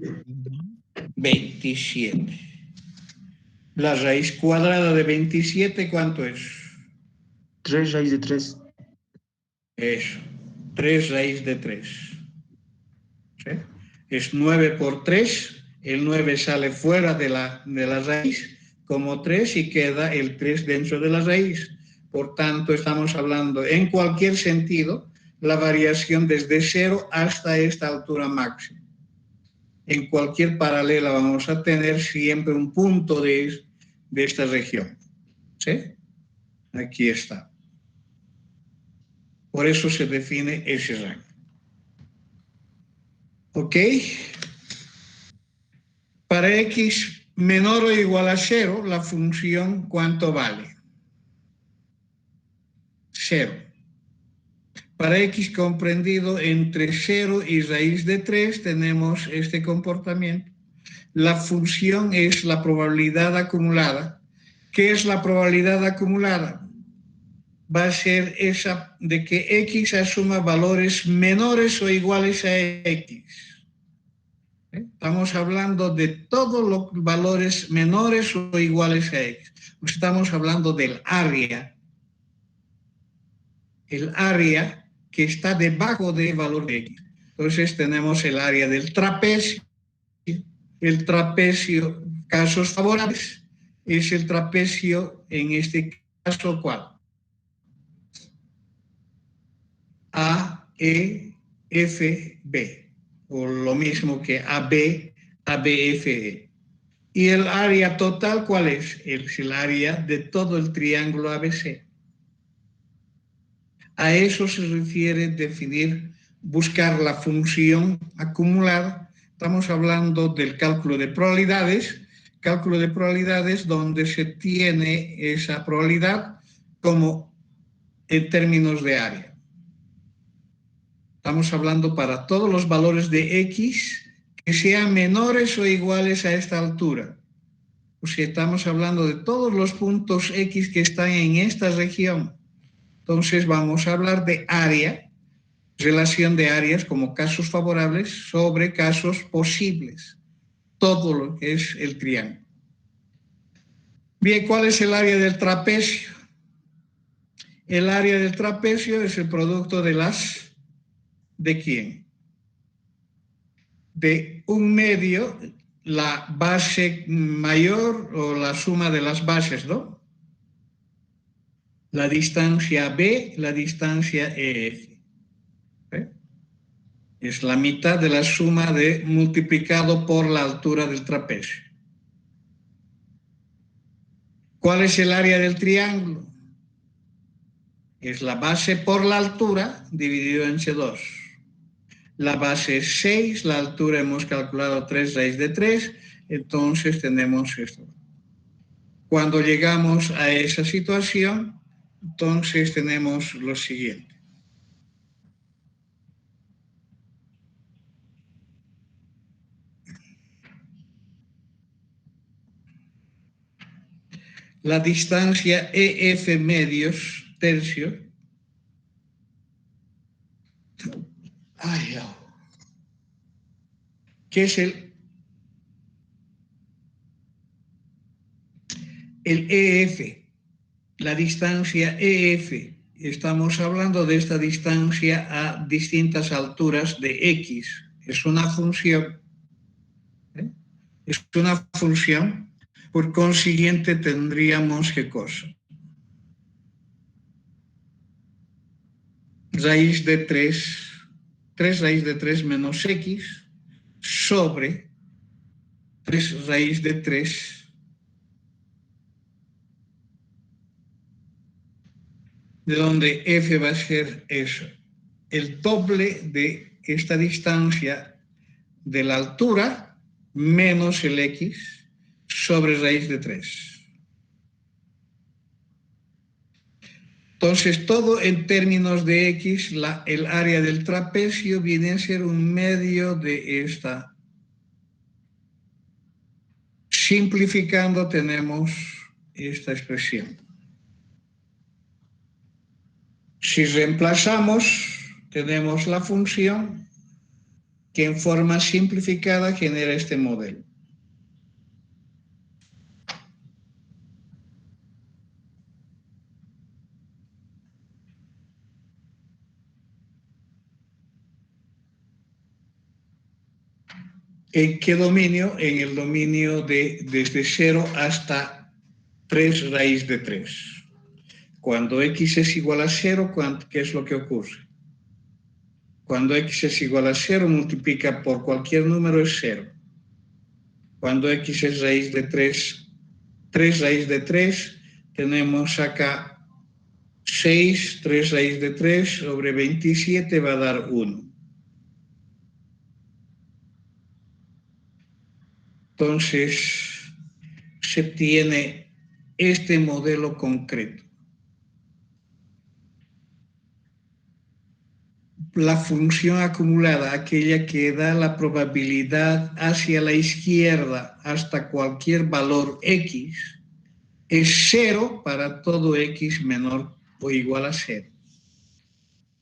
B: 27. La raíz cuadrada de 27, ¿cuánto es?
D: 3 raíz de 3.
B: Eso, 3 raíz de 3. ¿Sí? Es 9 por 3, el 9 sale fuera de la raíz como 3 y queda el 3 dentro de la raíz. Por tanto, estamos hablando en cualquier sentido la variación desde 0 hasta esta altura máxima. En cualquier paralela vamos a tener siempre un punto de esta región. ¿Sí? Aquí está. Por eso se define ese rango. ¿Ok? Para x menor o igual a 0, la función ¿cuánto vale? 0. Para x comprendido entre 0 y raíz de 3 tenemos este comportamiento. La función es la probabilidad acumulada. ¿Qué es la probabilidad acumulada? Va a ser esa de que x asuma valores menores o iguales a x. Estamos hablando de todos los valores menores o iguales a x. Estamos hablando del área. El área que está debajo del valor de x. Entonces tenemos el área del trapecio. El trapecio, casos favorables, es el trapecio, en este caso, ¿cuál? A, E, F, B. o lo mismo que AB, ABFE. ¿Y el área total cuál es? Es el área de todo el triángulo ABC. A eso se refiere definir, buscar la función acumulada. Estamos hablando del cálculo de probabilidades donde se tiene esa probabilidad como en términos de área. Estamos hablando para todos los valores de X que sean menores o iguales a esta altura. O sea, estamos hablando de todos los puntos X que están en esta región. Entonces vamos a hablar de área, relación de áreas como casos favorables sobre casos posibles. Todo lo que es el triángulo. Bien, ¿cuál es el área del trapecio? El área del trapecio es el producto de las... ¿De quién? De un medio, la base mayor o la suma de las bases, ¿no? La distancia B, la distancia EF. Es la mitad de la suma de multiplicado por la altura del trapecio. ¿Cuál es el área del triángulo? Es la base por la altura dividido entre 2. La base es 6, la altura hemos calculado 3 raíz de 3, entonces tenemos esto. Cuando llegamos a esa situación, entonces tenemos lo siguiente. La distancia EF medios tercio. ¿Qué es el EF? La distancia EF. Estamos hablando de esta distancia a distintas alturas de X. Es una función. Es una función. Por consiguiente, tendríamos ¿qué cosa? Raíz de 3 raíz de 3 menos X sobre 3 raíz de 3 de donde F va a ser eso, el doble de esta distancia de la altura menos el X sobre raíz de 3. Entonces, todo en términos de X, el área del trapecio viene a ser un medio de esta. Simplificando, tenemos esta expresión. Si reemplazamos, tenemos la función que en forma simplificada genera este modelo. ¿En qué dominio? En el dominio de desde 0 hasta 3 raíz de 3. Cuando X es igual a 0, ¿qué es lo que ocurre? Cuando X es igual a 0, multiplica por cualquier número es 0. Cuando X es raíz de 3 raíz de 3, tenemos acá 6, 3 raíz de 3 sobre 27 va a dar 1. Entonces, se tiene este modelo concreto. La función acumulada, aquella que da la probabilidad hacia la izquierda hasta cualquier valor X, es 0 para todo X menor o igual a 0.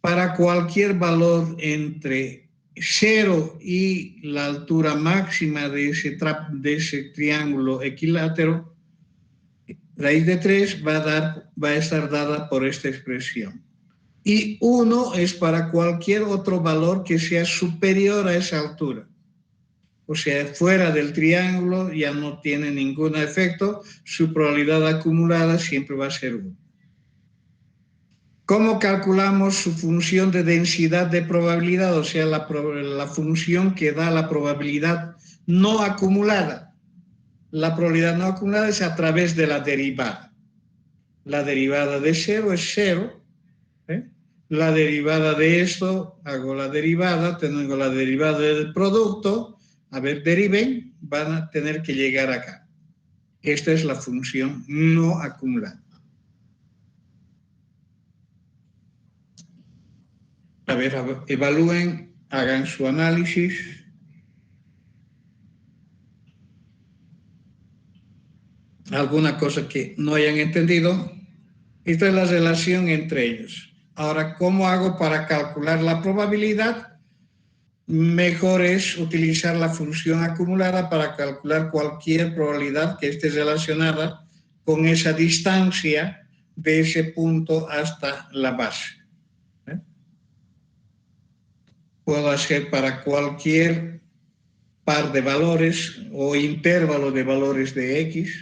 B: Para cualquier valor entre 0 y la altura máxima de ese triángulo equilátero, raíz de 3 va a estar dada por esta expresión. Y 1 es para cualquier otro valor que sea superior a esa altura. O sea, fuera del triángulo ya no tiene ningún efecto, su probabilidad acumulada siempre va a ser 1. ¿Cómo calculamos su función de densidad de probabilidad? O sea, la función que da la probabilidad no acumulada. La probabilidad no acumulada es a través de la derivada. La derivada de 0 es 0. La derivada de esto, hago la derivada, tengo la derivada del producto. A ver, deriven, van a tener que llegar acá. Esta es la función no acumulada. A ver, evalúen, hagan su análisis. Alguna cosa que no hayan entendido. Esta es la relación entre ellos. Ahora, ¿cómo hago para calcular la probabilidad? Mejor es utilizar la función acumulada para calcular cualquier probabilidad que esté relacionada con esa distancia de ese punto hasta la base. Puedo hacer para cualquier par de valores o intervalo de valores de X.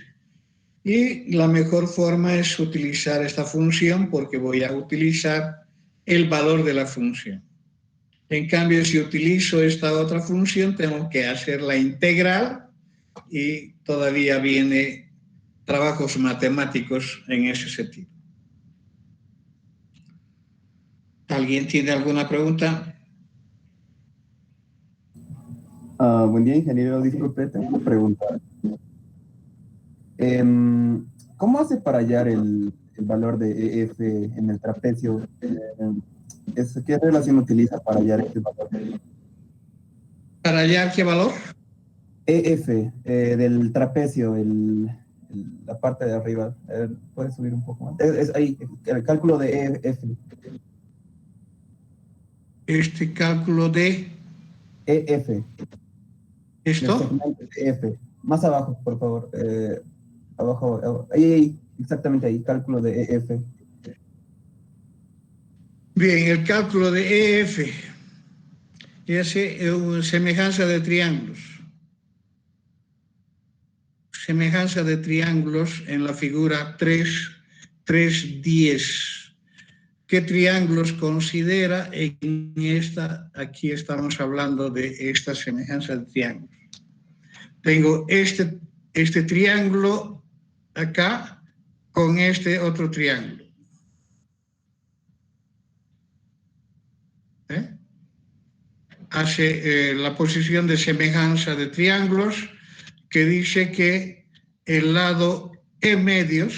B: Y la mejor forma es utilizar esta función porque voy a utilizar el valor de la función. En cambio, si utilizo esta otra función, tengo que hacer la integral y todavía viene trabajos matemáticos en ese sentido. ¿Alguien tiene alguna pregunta?
E: Buen día, ingeniero. Disculpe, tengo una pregunta. ¿Cómo hace para hallar el valor de EF en el trapecio? ¿Qué relación utiliza para hallar este valor?
B: ¿Para hallar qué valor?
E: EF, del trapecio, la parte de arriba. ¿Puedes subir un poco más? Es ahí, el cálculo de EF.
B: Este cálculo de
E: EF.
B: esto.
E: EF. Más abajo, por favor. Abajo. Ahí, exactamente ahí, cálculo de EF.
B: Bien, el cálculo de EF es semejanza de triángulos. Semejanza de triángulos en la figura 3.10. ¿Qué triángulos considera en esta? Aquí estamos hablando de esta semejanza de triángulos. Tengo este triángulo acá con este otro triángulo. Hace la posición de semejanza de triángulos que dice que el lado E medios,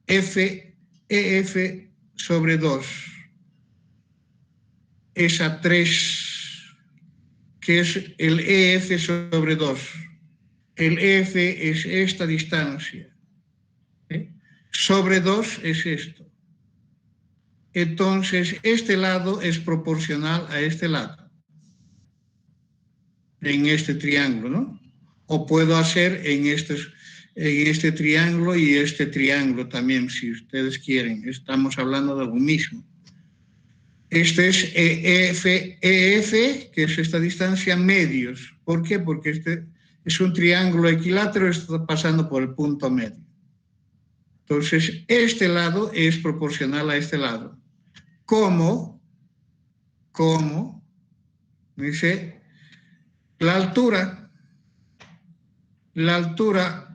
B: EF sobre 2, es a 3, que es el EF sobre 2. El EF es esta distancia. Sobre 2 es esto. Entonces, este lado es proporcional a este lado. En este triángulo, ¿no? O puedo hacer en este triángulo y este triángulo también, si ustedes quieren. Estamos hablando de lo mismo. Este es EF, que es esta distancia, medios. ¿Por qué? Porque este es un triángulo equilátero, está pasando por el punto medio. Entonces, este lado es proporcional a este lado. ¿Cómo? Dice, la altura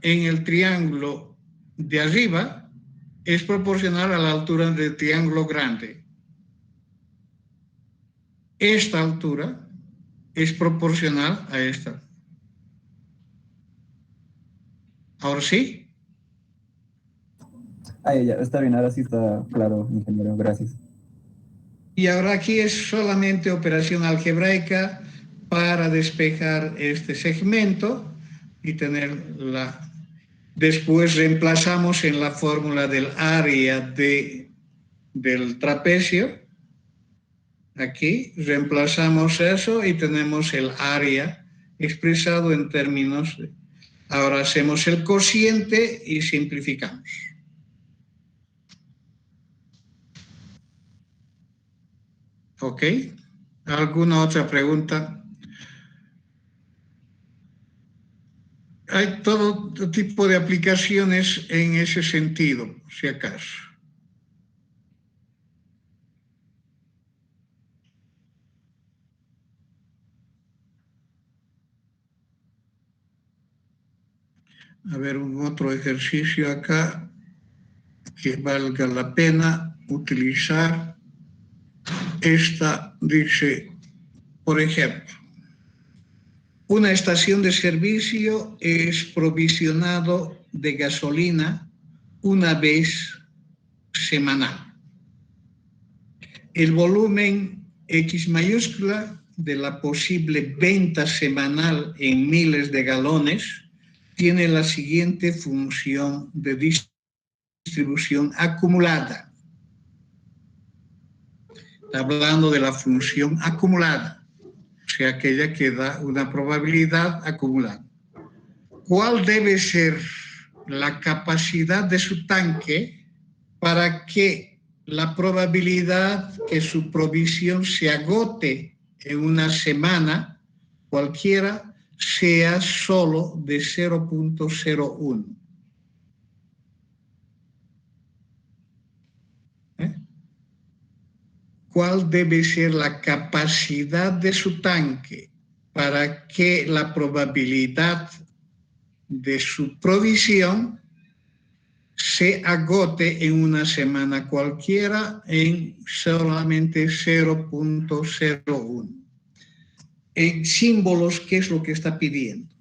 B: en el triángulo de arriba es proporcional a la altura del triángulo grande. Esta altura es proporcional a esta. ¿Ahora sí?
E: Ya, está bien, ahora sí está claro, ingeniero, gracias.
B: Y ahora aquí es solamente operación algebraica para despejar este segmento y tenerla. Después reemplazamos en la fórmula del área del trapecio. Aquí reemplazamos eso y tenemos el área expresado en términos de... Ahora hacemos el cociente y simplificamos. ¿Ok? ¿Alguna otra pregunta? Hay todo tipo de aplicaciones en ese sentido, si acaso. a ver, un otro ejercicio acá que valga la pena utilizar. Esta dice, por ejemplo, una estación de servicio es provisionado de gasolina una vez semanal. El volumen X mayúscula de la posible venta semanal en miles de galones tiene la siguiente función de distribución acumulada. Está hablando de la función acumulada, o sea, aquella que da una probabilidad acumulada. ¿Cuál debe ser la capacidad de su tanque para que la probabilidad que su provisión se agote en una semana cualquiera sea solo de 0.01? ¿Cuál debe ser la capacidad de su tanque para que la probabilidad de su provisión se agote en una semana cualquiera en solamente 0.01? En símbolos, ¿qué es lo que está pidiendo?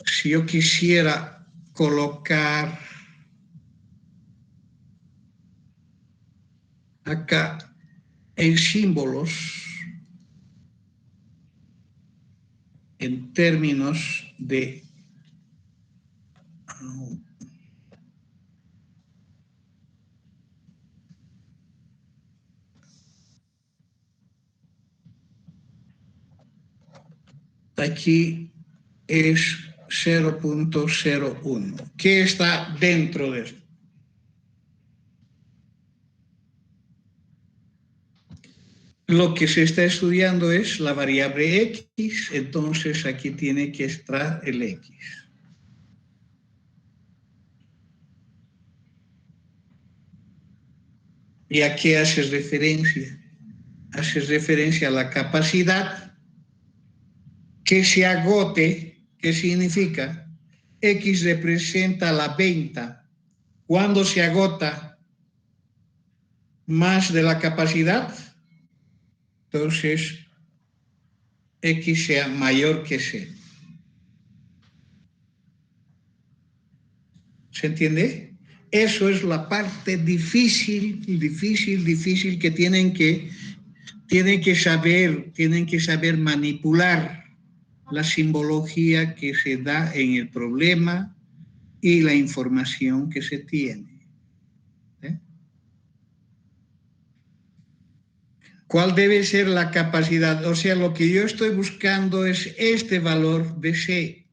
B: Si yo quisiera colocar acá en símbolos, en términos de aquí es 0.01. ¿Qué está dentro de esto? Lo que se está estudiando es la variable X, entonces aquí tiene que estar el X. ¿Y a qué haces referencia? Haces referencia a la capacidad que se agote. ¿Qué significa? X representa la venta. ¿Cuándo se agota más de la capacidad? Entonces, X sea mayor que C. ¿Se entiende? Eso es la parte difícil que tienen que saber manipular la simbología que se da en el problema y la información que se tiene. ¿Cuál debe ser la capacidad? O sea, lo que yo estoy buscando es este valor de C,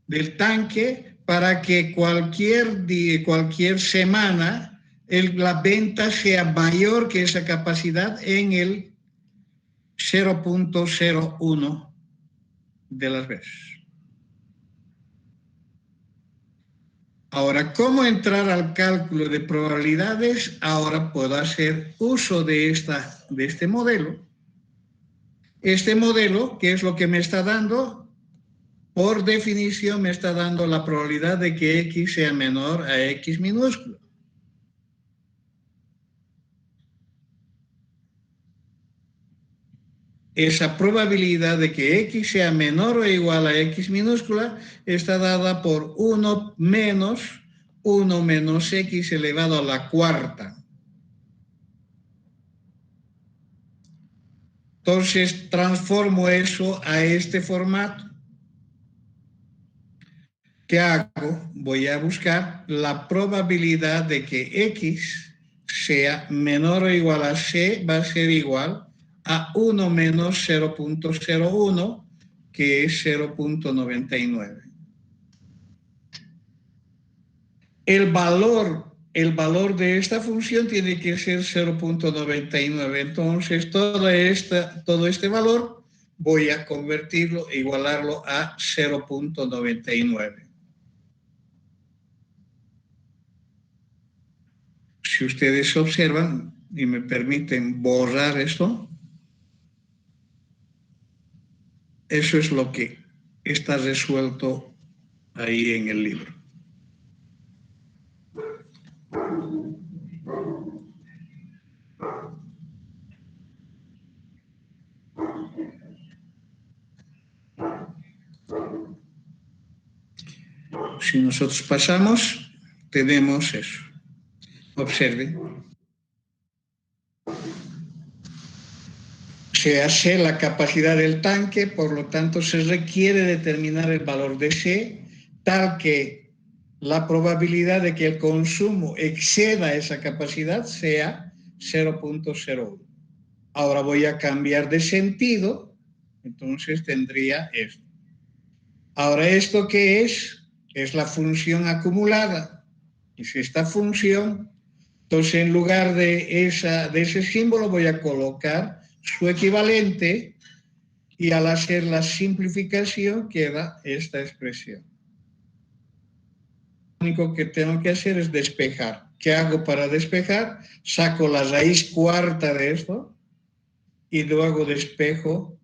B: del tanque, para que cualquier día, cualquier semana, la venta sea mayor que esa capacidad en el 0.01 de las veces. Ahora, ¿cómo entrar al cálculo de probabilidades? Ahora puedo hacer uso de este modelo. Este modelo, ¿qué es lo que me está dando? Por definición me está dando la probabilidad de que X sea menor a X minúsculo. Esa probabilidad de que X sea menor o igual a X minúscula está dada por 1 menos X elevado a la cuarta. Entonces transformo eso a este formato. ¿Qué hago? Voy a buscar la probabilidad de que X sea menor o igual a C, va a ser igual a 1 menos 0.01, que es 0.99. El valor de esta función tiene que ser 0.99. Entonces, todo este valor voy a convertirlo, igualarlo a 0.99. Si ustedes observan y me permiten borrar esto, Eso es lo que está resuelto ahí en el libro. Si nosotros pasamos, tenemos eso. Observe. Se hace la capacidad del tanque, por lo tanto se requiere determinar el valor de C tal que la probabilidad de que el consumo exceda esa capacidad sea 0.01. Ahora voy a cambiar de sentido, entonces tendría esto. Ahora, ¿esto qué es? Es la función acumulada. Es esta función. Entonces, en lugar de ese símbolo voy a colocar su equivalente y al hacer la simplificación queda esta expresión. Lo único que tengo que hacer es despejar. ¿Qué hago para despejar? Saco la raíz cuarta de esto y luego despejo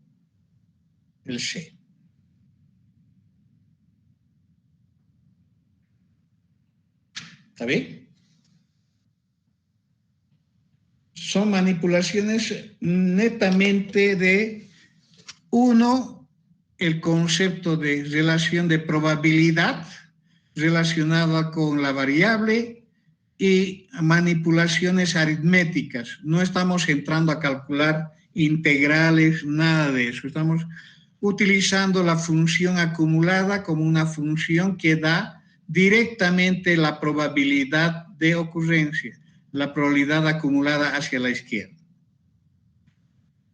B: el C. ¿Está bien? Son manipulaciones netamente de, uno, el concepto de relación de probabilidad relacionada con la variable y manipulaciones aritméticas. No estamos entrando a calcular integrales, nada de eso. Estamos utilizando la función acumulada como una función que da directamente la probabilidad de ocurrencia, la probabilidad acumulada hacia la izquierda.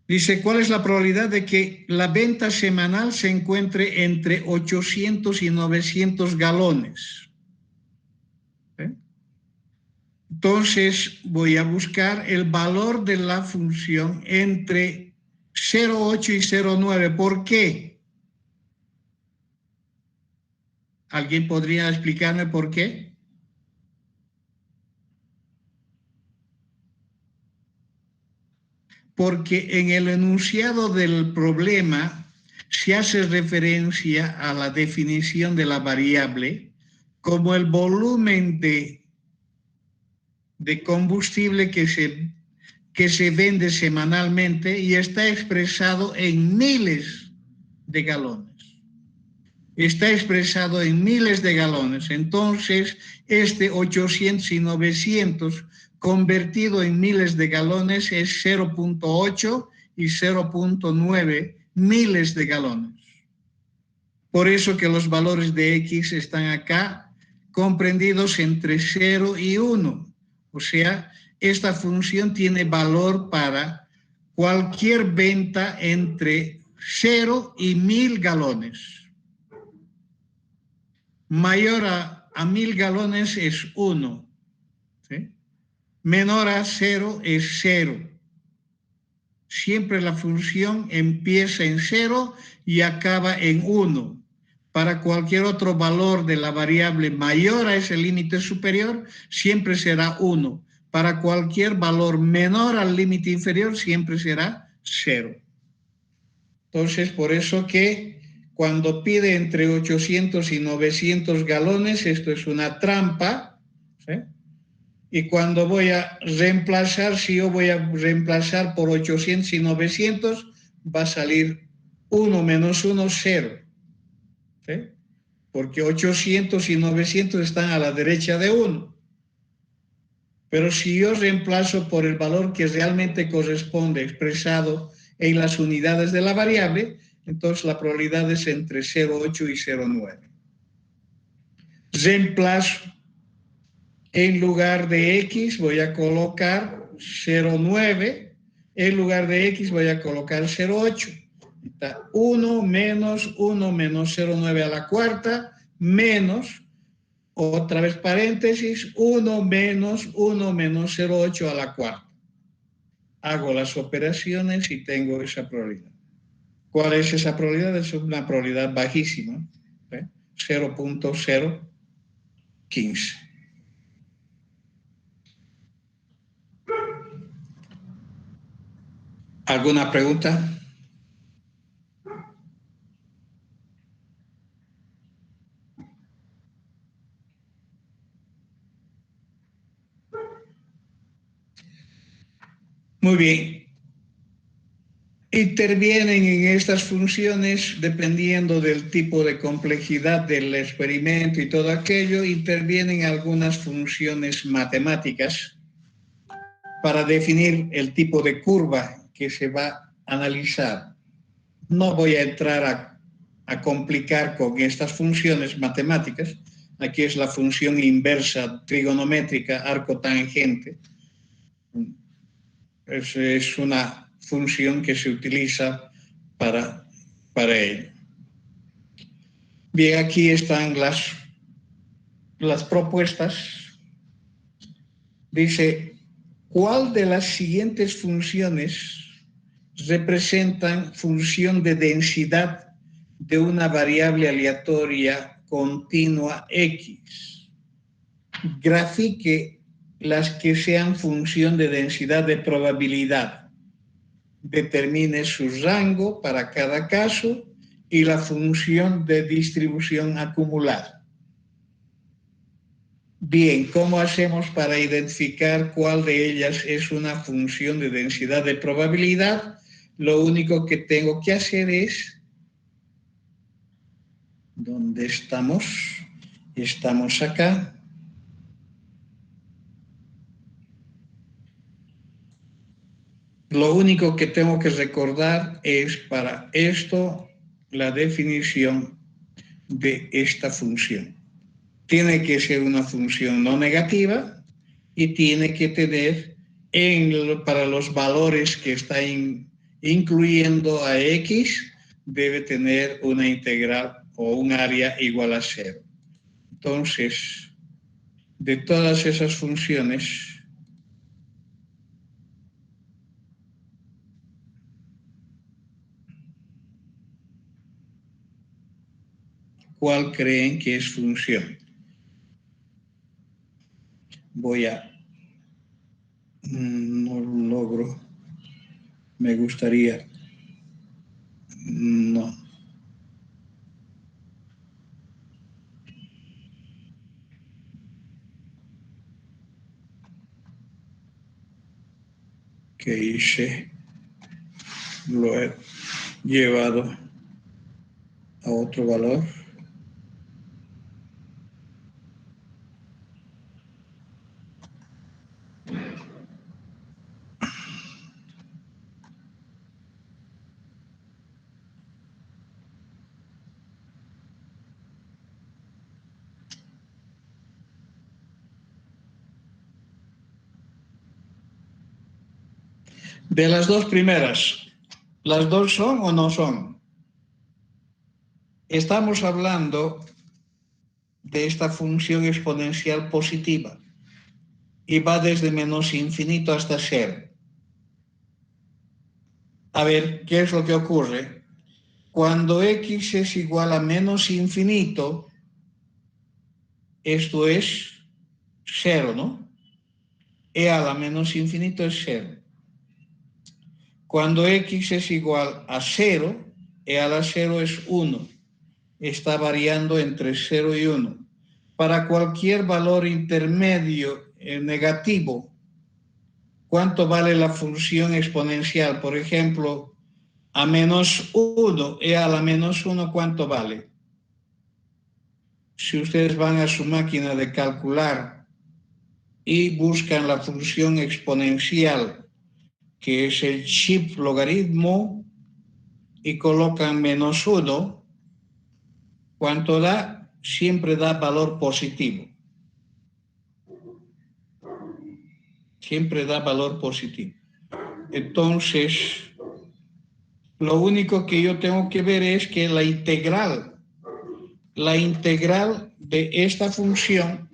B: Dice, ¿cuál es la probabilidad de que la venta semanal se encuentre entre 800 y 900 galones? Entonces voy a buscar el valor de la función entre 0,8 y 0,9. ¿Por qué? ¿Alguien podría explicarme por qué? Porque en el enunciado del problema se hace referencia a la definición de la variable como el volumen de combustible que se vende semanalmente y está expresado en miles de galones. Está expresado en miles de galones. Entonces, este 800 y 900 convertido en miles de galones es 0.8 y 0.9 miles de galones. Por eso que los valores de X están acá comprendidos entre 0 y 1. O sea, esta función tiene valor para cualquier venta entre 0 y 1000 galones. Mayor a 1000 galones es 1. ¿Sí? Menor a 0 es 0. Siempre la función empieza en 0 y acaba en 1. Para cualquier otro valor de la variable mayor a ese límite superior, siempre será 1. Para cualquier valor menor al límite inferior, siempre será 0. Entonces, por eso que cuando pide entre 800 y 900 galones, esto es una trampa, ¿sí? Y cuando voy a reemplazar, si yo voy a reemplazar por 800 y 900, va a salir 1 menos 1, 0. ¿Sí? Porque 800 y 900 están a la derecha de 1. Pero si yo reemplazo por el valor que realmente corresponde expresado en las unidades de la variable, entonces la probabilidad es entre 0,8 y 0,9. Reemplazo. En lugar de X voy a colocar 0,9. En lugar de X voy a colocar 0,8. Está 1 menos 0,9 a la cuarta, menos, otra vez paréntesis, 1 menos 0,8 a la cuarta. Hago las operaciones y tengo esa probabilidad. ¿Cuál es esa probabilidad? Es una probabilidad bajísima, 0.015. ¿Alguna pregunta? Muy bien. Intervienen en estas funciones, dependiendo del tipo de complejidad del experimento y todo aquello, intervienen algunas funciones matemáticas para definir el tipo de curva que se va a analizar. No voy a entrar a complicar con estas funciones matemáticas. Aquí es la función inversa trigonométrica arco-tangente. Es una función que se utiliza para ello. Bien, aquí están las propuestas. Dice, ¿cuál de las siguientes funciones representan función de densidad de una variable aleatoria continua X? Grafique las que sean función de densidad de probabilidad. Determine su rango para cada caso y la función de distribución acumulada. Bien, ¿cómo hacemos para identificar cuál de ellas es una función de densidad de probabilidad? Lo único que tengo que hacer es, ¿dónde estamos? Estamos acá. Lo único que tengo que recordar es para esto la definición de esta función. Tiene que ser una función no negativa y tiene que tener, para los valores que está incluyendo a X, debe tener una integral o un área igual a 0. Entonces, de todas esas funciones, ¿cuál creen que es función? No logro, me gustaría, no. ¿Qué hice? Lo he llevado a otro valor. De las dos primeras, ¿las dos son o no son? Estamos hablando de esta función exponencial positiva y va desde menos infinito hasta 0. A ver, ¿qué es lo que ocurre? Cuando X es igual a menos infinito, esto es 0, ¿no? E a la menos infinito es 0. Cuando X es igual a 0, E a la 0 es 1. Está variando entre 0 y 1. Para cualquier valor intermedio negativo, ¿cuánto vale la función exponencial? Por ejemplo, a menos 1, E a la menos 1, ¿cuánto vale? Si ustedes van a su máquina de calcular y buscan la función exponencial, que es el chip logaritmo, y colocan menos 1, ¿cuánto da? Siempre da valor positivo. Siempre da valor positivo. Entonces, lo único que yo tengo que ver es que la integral de esta función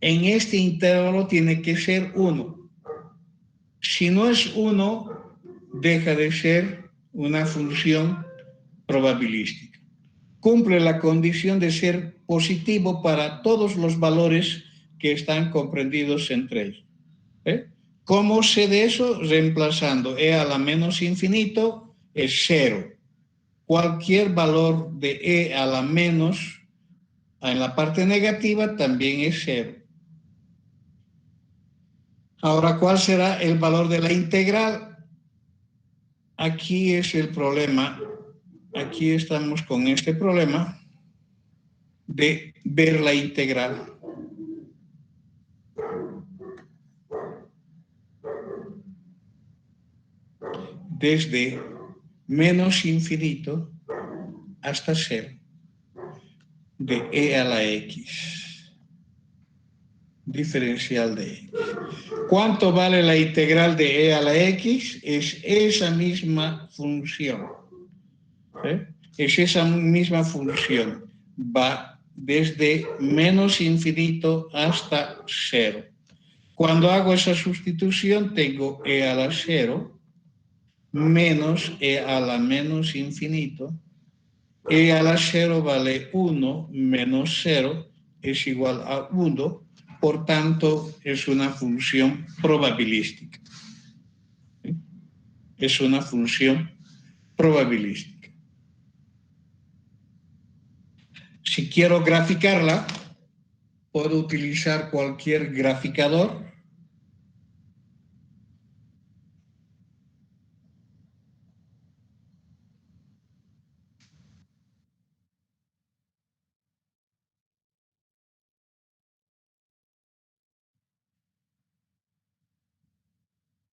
B: en este intervalo tiene que ser 1. Si no es 1, deja de ser una función probabilística. Cumple la condición de ser positivo para todos los valores que están comprendidos entre ellos. ¿Cómo sé de eso? Reemplazando E a la menos infinito es 0. Cualquier valor de E a la menos en la parte negativa también es 0. Ahora, ¿cuál será el valor de la integral? Aquí es el problema. Aquí estamos con este problema de ver la integral. Desde menos infinito hasta 0 de e a la x, diferencial de x. ¿Cuánto vale la integral de e a la x? Es esa misma función. Es esa misma función. Va desde menos infinito hasta 0. Cuando hago esa sustitución, tengo e a la 0 menos e a la menos infinito. E a la 0 vale 1 menos 0 es igual a 1, por tanto es una función probabilística. Es una función probabilística. Si quiero graficarla, puedo utilizar cualquier graficador.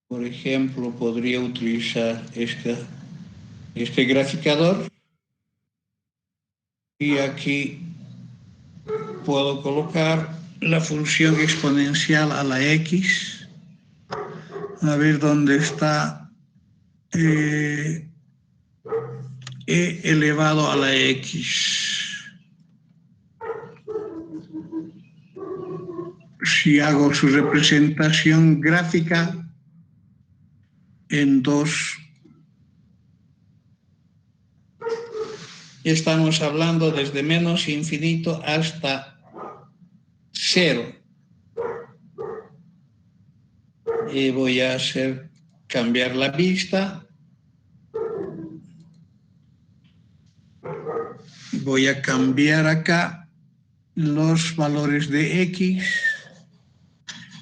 B: Por ejemplo, podría utilizar este graficador y aquí puedo colocar la función exponencial a la x. A ver dónde está e elevado a la x. Si hago su representación gráfica en 2, estamos hablando desde menos infinito hasta 0. Y voy a cambiar la vista. Voy a cambiar acá los valores de x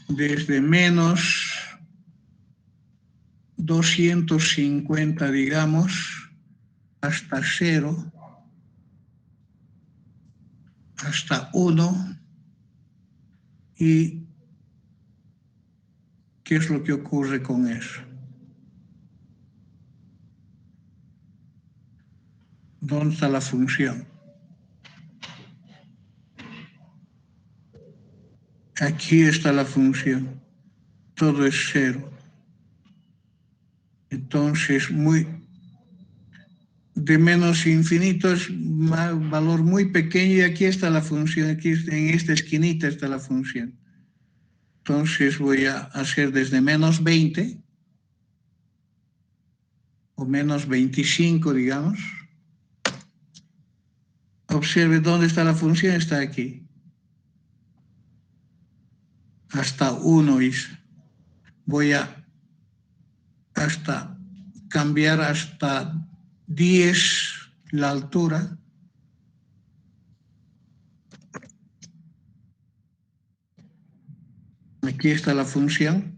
B: desde menos 250, digamos, hasta 0, hasta 1. ¿Y qué es lo que ocurre con eso? ¿Dónde está la función? Aquí está la función. Todo es 0. Entonces, de menos infinito es un valor muy pequeño y aquí está la función. Aquí en esta esquinita está la función. Entonces voy a hacer desde menos 20 o menos 25, digamos. Observe dónde está la función, está aquí. Hasta 1 hice. Voy a cambiar hasta 10 la altura. Aquí está la función.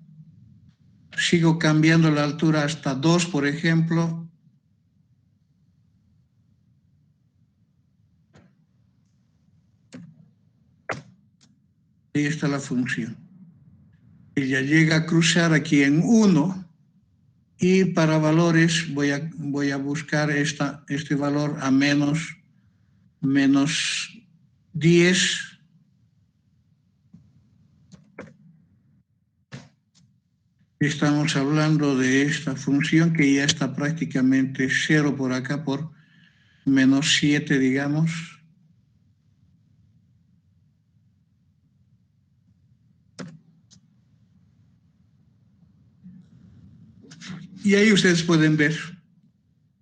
B: Sigo cambiando la altura hasta 2, por ejemplo. Ahí está la función. Ella llega a cruzar aquí en 1 y para valores voy a buscar este valor a menos 10. Estamos hablando de esta función que ya está prácticamente 0 por acá, por menos 7, digamos. Y ahí ustedes pueden ver.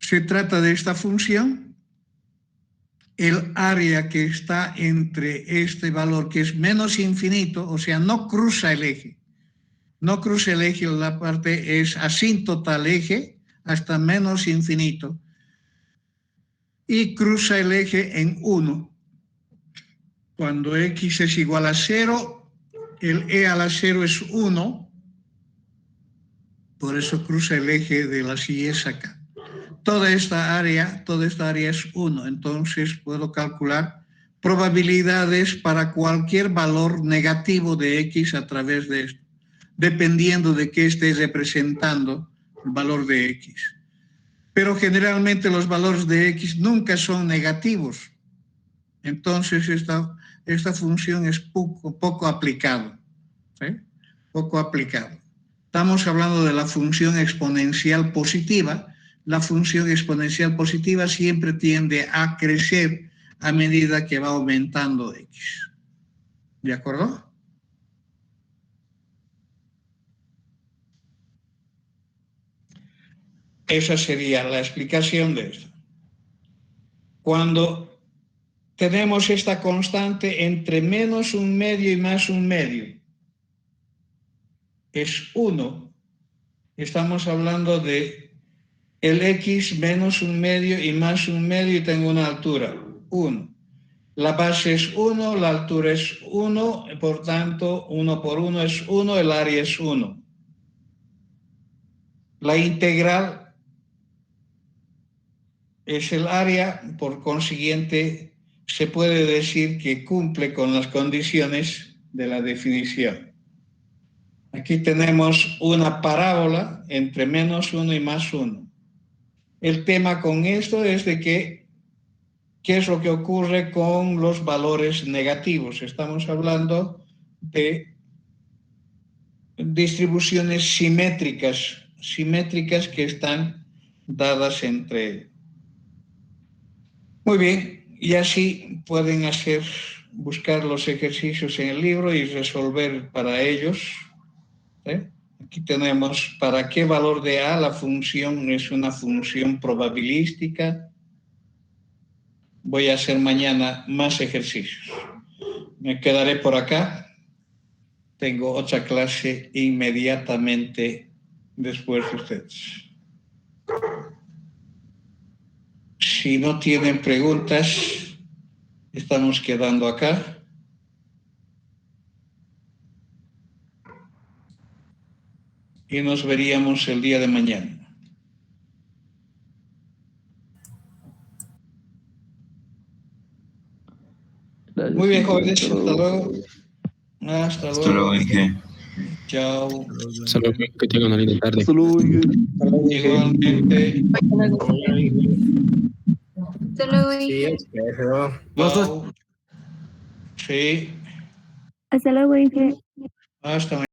B: Se trata de esta función. El área que está entre este valor, que es menos infinito, o sea, no cruza el eje. No cruza el eje, la parte es asíntota al eje hasta menos infinito. Y cruza el eje en 1. Cuando x es igual a 0, el e a la 0 es 1. Por eso cruza el eje de las Y acá. Toda esta área es 1. Entonces puedo calcular probabilidades para cualquier valor negativo de X a través de esto, dependiendo de qué esté representando el valor de X. Pero generalmente los valores de X nunca son negativos. Entonces esta función es poco aplicada. ¿Sí? Poco aplicado. Estamos hablando de la función exponencial positiva. La función exponencial positiva siempre tiende a crecer a medida que va aumentando X. ¿De acuerdo? Esa sería la explicación de esto. Cuando tenemos esta constante entre menos un medio y más un medio, es 1. Estamos hablando de el X menos un medio y más un medio y tengo una altura, 1. La base es 1, la altura es 1, por tanto, 1 por 1 es 1, el área es 1. La integral es el área, por consiguiente, se puede decir que cumple con las condiciones de la definición. Aquí tenemos una parábola entre menos 1 y más 1. El tema con esto es de qué es lo que ocurre con los valores negativos. Estamos hablando de distribuciones simétricas que están dadas entre ellos. Muy bien, y así pueden buscar los ejercicios en el libro y resolver para ellos. Aquí tenemos para qué valor de A la función es una función probabilística. Voy a hacer mañana más ejercicios. Me quedaré por acá. Tengo otra clase inmediatamente después de ustedes. Si no tienen preguntas, estamos quedando acá. Y nos veríamos el día de mañana. Muy bien, jóvenes. Hasta luego. Hasta luego.
F: Inge.
B: Chao.
A: Solo que tengan una linda tarde.
B: Igualmente.
C: Hasta luego, Inge.
B: Chao. Sí.
C: Hasta luego, Inge.
B: Hasta mañana.